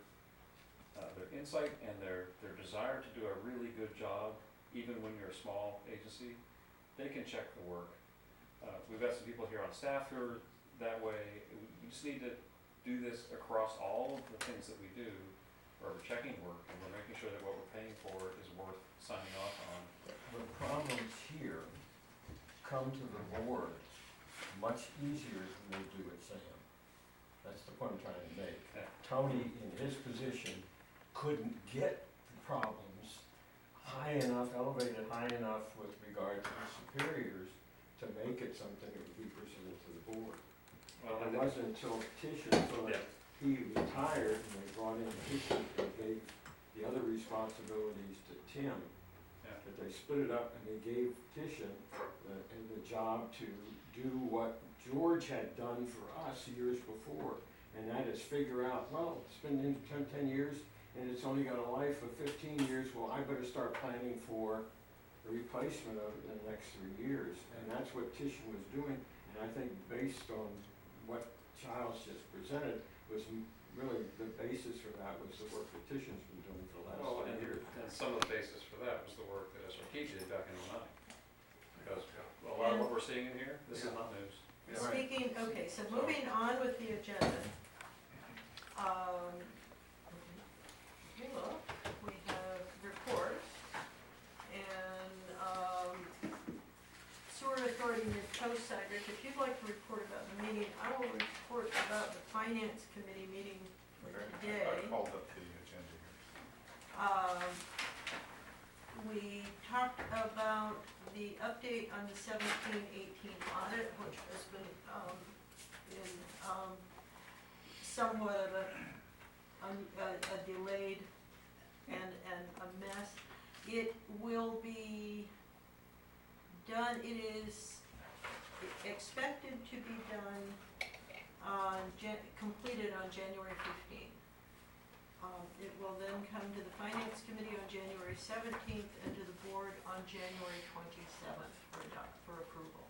Speaker 5: insight and their desire to do a really good job, even when you're a small agency, they can check the work. We've got some people here on staff who are that way. We just need to do this across all of the things that we do, where we're checking work and we're making sure that what we're paying for is worth signing off on.
Speaker 2: the problems here come to the board much easier than they do at SAM. That's the point I'm trying to make.
Speaker 5: Yeah.
Speaker 2: Tony, in his position, couldn't get the problems high enough, elevated high enough with regard to the superiors to make it something that would be presented to the board.
Speaker 5: Well, I
Speaker 2: It
Speaker 5: think-
Speaker 2: wasn't until Tisha thought
Speaker 5: Yeah.
Speaker 2: he retired and they brought in Tisha and gave the other responsibilities to Tim,
Speaker 5: Yeah.
Speaker 2: that they split it up and they gave Tisha the job to do what George had done for us years before. And that is figure out, well, it's been in 10 years and it's only got a life of 15 years, well, I better start planning for the replacement of it in the next 3 years. And that's what Tisha was doing. And I think based on what Giles just presented was really the basis for that was the work that Tisha's been doing for the
Speaker 5: Well,
Speaker 2: last 10 years.
Speaker 5: and some of the basis for that was the work that SRT did back in '09. Because a lot of what we're seeing in here, this is not news.
Speaker 3: Speaking, okay, so moving on with the agenda. Okay, look, we have reports and, sewer authority and co-siders. If you'd like to report about the meeting, I will report about the finance committee meeting for today.
Speaker 1: I called up the agenda here.
Speaker 3: We talked about the update on the 17-18 audit, which has been, somewhat of a delayed and a mess. It will be done, it is expected to be done completed on January 15th. It will then come to the Finance Committee on January 17th and to the Board on January 27th for approval.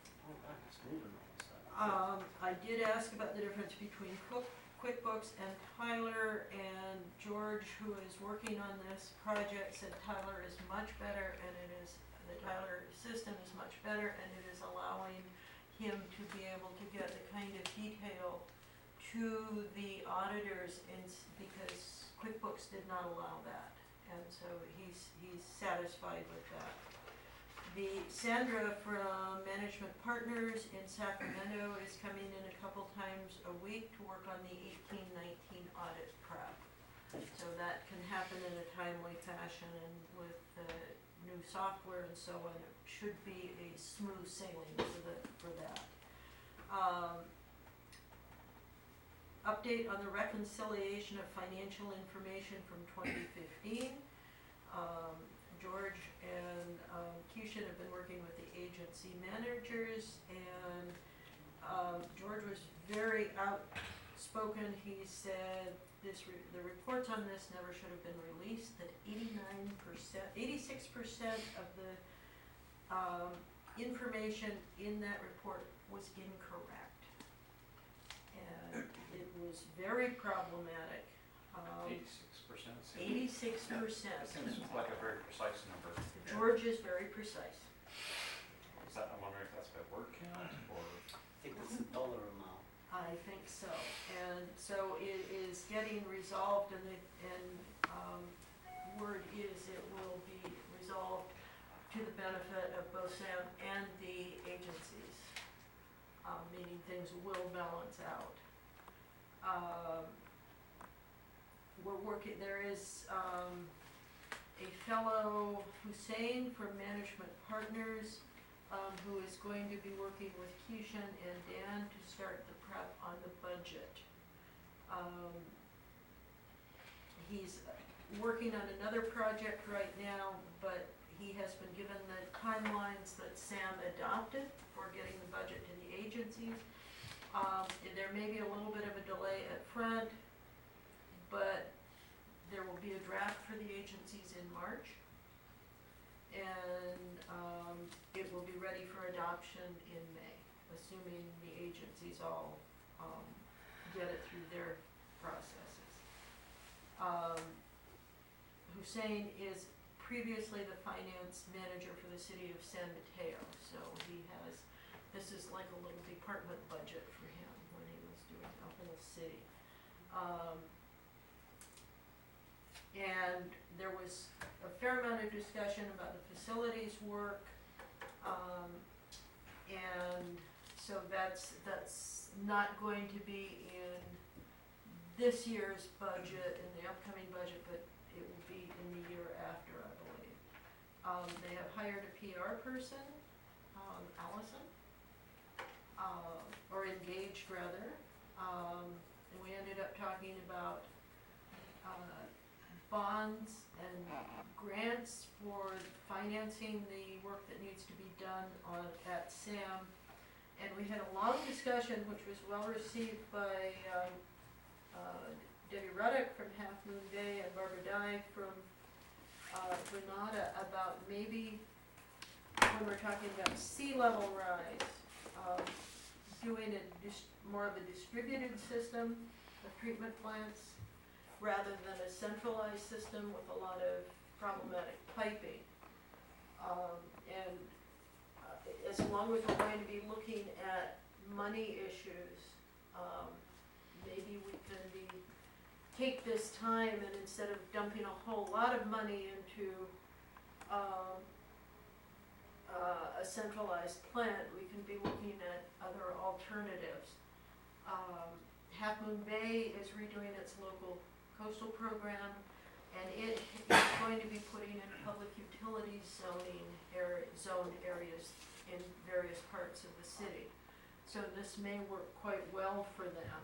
Speaker 3: I did ask about the difference between QuickBooks and Tyler, and George, who is working on this project, said Tyler is much better, and the Tyler system is much better, and it is allowing him to be able to get the kind of detail to the auditors because QuickBooks did not allow that, and so he's satisfied with that. Sandra from Management Partners in Sacramento is coming in a couple times a week to work on the 18-19 audit prep. So that can happen in a timely fashion, and with new software and so on, it should be a smooth sailing for that. Update on the reconciliation of financial information from 2015. George and Keisha have been working with the agency managers, and George was very outspoken. He said the reports on this never should have been released, that 86% of the information in that report was incorrect. And it was very problematic.
Speaker 5: 86%.
Speaker 3: 86%.
Speaker 5: That seems like a very precise number.
Speaker 3: George is very precise.
Speaker 5: Is that, I'm wondering if that's by word count or?
Speaker 4: I think that's the dollar amount.
Speaker 3: I think so. And so it is getting resolved, and word is it will be resolved to the benefit of both Sam and the agencies, meaning things will balance out. We're working, there is a fellow, Hussein from Management Partners, who is going to be working with Keishan and Dan to start the prep on the budget. He's working on another project right now, but he has been given the timelines that Sam adopted for getting the budget to the agencies. There may be a little bit of a delay at front, but there will be a draft for the agencies in March. And it will be ready for adoption in May, assuming the agencies all get it through their processes. Hussein is previously the finance manager for the city of San Mateo, so he has, this is like a little department budget for him when he was doing the whole city. And there was a fair amount of discussion about the facilities work, and so that's not going to be in this year's budget, in the upcoming budget, but it will be in the year after, I believe. They have hired a PR person, Allison, or engaged rather, and we ended up talking about bonds and grants for financing the work that needs to be done at SAM. And we had a long discussion, which was well received by Debbie Ruddock from Half Moon Bay and Barbara Dye from Granada, about maybe when we're talking about sea level rise, doing more of a distributed system of treatment plants rather than a centralized system with a lot of problematic piping. As long as we're going to be looking at money issues, maybe we can take this time and instead of dumping a whole lot of money into a centralized plant, we can be looking at other alternatives. Half Moon Bay is redoing its local coastal program, and it is going to be putting in public utilities zoned areas in various parts of the city. So this may work quite well for them.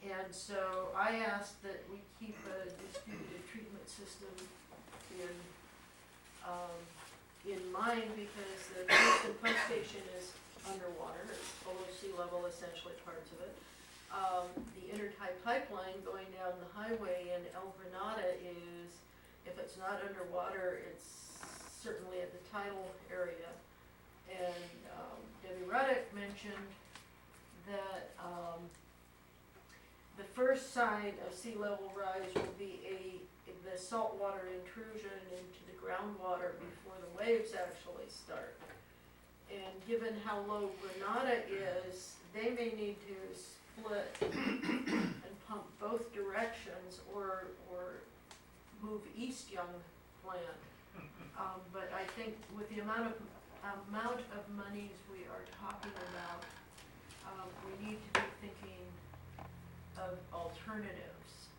Speaker 3: And so I asked that we keep a distributed treatment system in mind, because the Kingston pump station is underwater, it's below sea level, essentially parts of it. The intertie pipeline going down the highway in El Granada is, if it's not underwater, it's certainly at the tidal area. And Debbie Ruddock mentioned that the first sign of sea level rise will be the saltwater intrusion into the groundwater before the waves actually start. And given how low Granada is, they may need to split and pump both directions or move East Young plant. But I think with the amount of monies we are talking about, we need to be thinking of alternatives.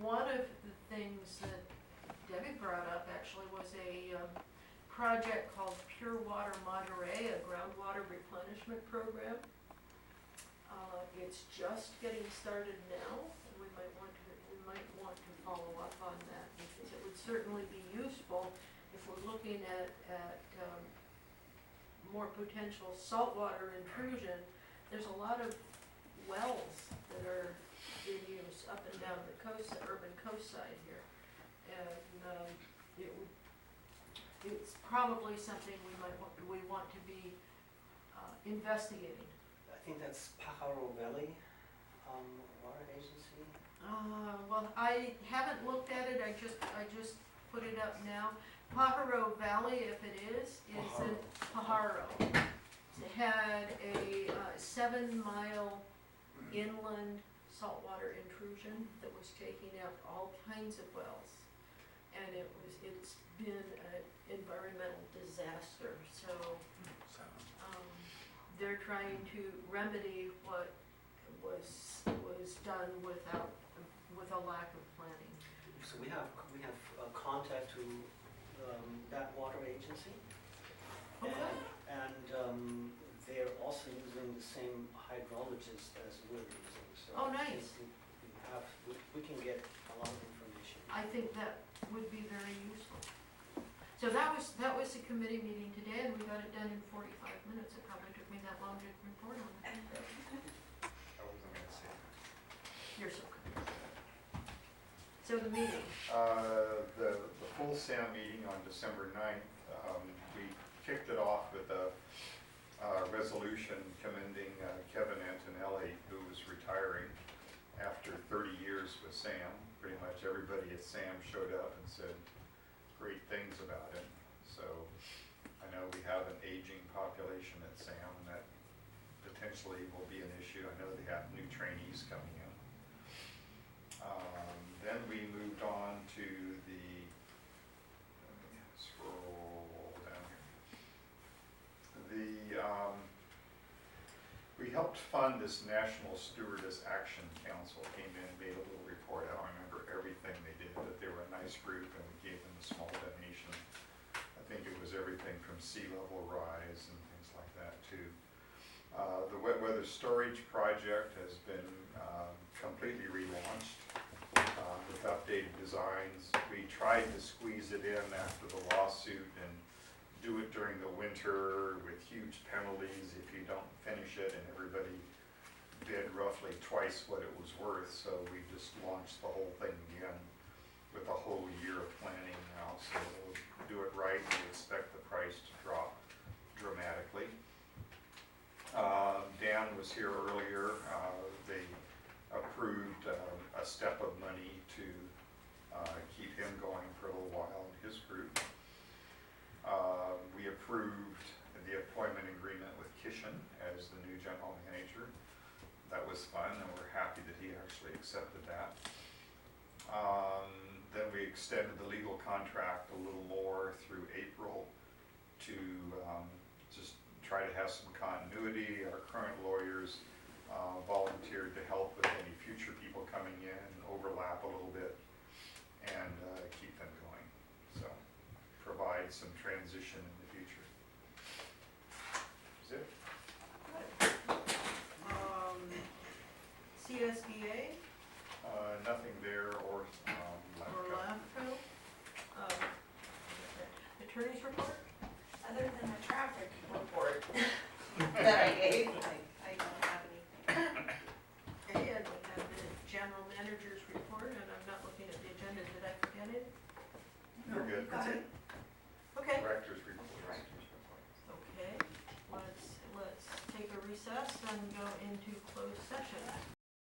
Speaker 3: One of the things that Debbie brought up actually was a project called Pure Water Monterey, a groundwater replenishment program. It's just getting started now, and we might want to follow up on that, because it would certainly be useful if we're looking at more potential saltwater intrusion. There's a lot of wells that are in use up and down the coast, the urban coast side here, and it's probably something we want to be investigating.
Speaker 4: I think that's Pajaro Valley, water agency.
Speaker 3: Well, I haven't looked at it, I just put it up now. Pajaro Valley, if it is in Pajaro. It had a 7-mile inland saltwater intrusion that was taking out all kinds of wells. And it's been an environmental disaster, so, they're trying to remedy what was done with a lack of planning.
Speaker 4: So we have contact to that water agency.
Speaker 3: Okay.
Speaker 4: And they're also using the same hydrologist as we're using, so.
Speaker 3: Oh, nice.
Speaker 4: We can get a lot of information.
Speaker 3: I think that would be very useful. So that was the committee meeting today, and we got it done in 45 minutes. It probably took me that long to report on it.
Speaker 1: I wasn't gonna say that.
Speaker 3: You're so kind. So the meeting,
Speaker 1: The full SAM meeting on December 9th, we kicked it off with a resolution commending Kevin Antonelli, who was retiring after 30 years with SAM. Pretty much everybody at SAM showed up and said great things about him. So I know we have an aging population at SAM, and that potentially will be an issue. I know they have new trainees coming in. Then we moved on to the, let me scroll down here. We helped fund this National Stewardess Action Council, came in, made a little report. I don't remember everything they did, but they were a nice group, and we gave them a small donation. I think it was everything from sea level rise and things like that too. The wet weather storage project has been completely relaunched with updated designs. We tried to squeeze it in after the lawsuit and do it during the winter with huge penalties if you don't finish it, and everybody bid roughly twice what it was worth, so we just launched the whole thing again with a whole year of planning now, so we'll do it right, and we expect the price to drop dramatically. Dan was here earlier. They approved a step of money to keep him going for a little while in his group. We approved the appointment agreement with Kishan as the new general manager. That was fun, and we're happy that he actually accepted that. Then we extended the legal contract a little more through April to just try to have some continuity. Our current lawyers volunteered to help with any future people coming in and overlap a little bit and keep them going. So provide some transition in the future. That's it.
Speaker 3: CSDA
Speaker 1: Nothing there or
Speaker 3: or
Speaker 1: LAFCO.
Speaker 3: LAFCO. Attorney's report?
Speaker 11: Other than the traffic report that I gave, I don't have anything.
Speaker 3: Okay, and we have the general manager's report, and I'm not looking at the agenda. Did I forget it?
Speaker 1: You're good.
Speaker 11: Got it.
Speaker 3: Okay.
Speaker 1: Director's report.
Speaker 3: Okay, let's take a recess and go into closed session.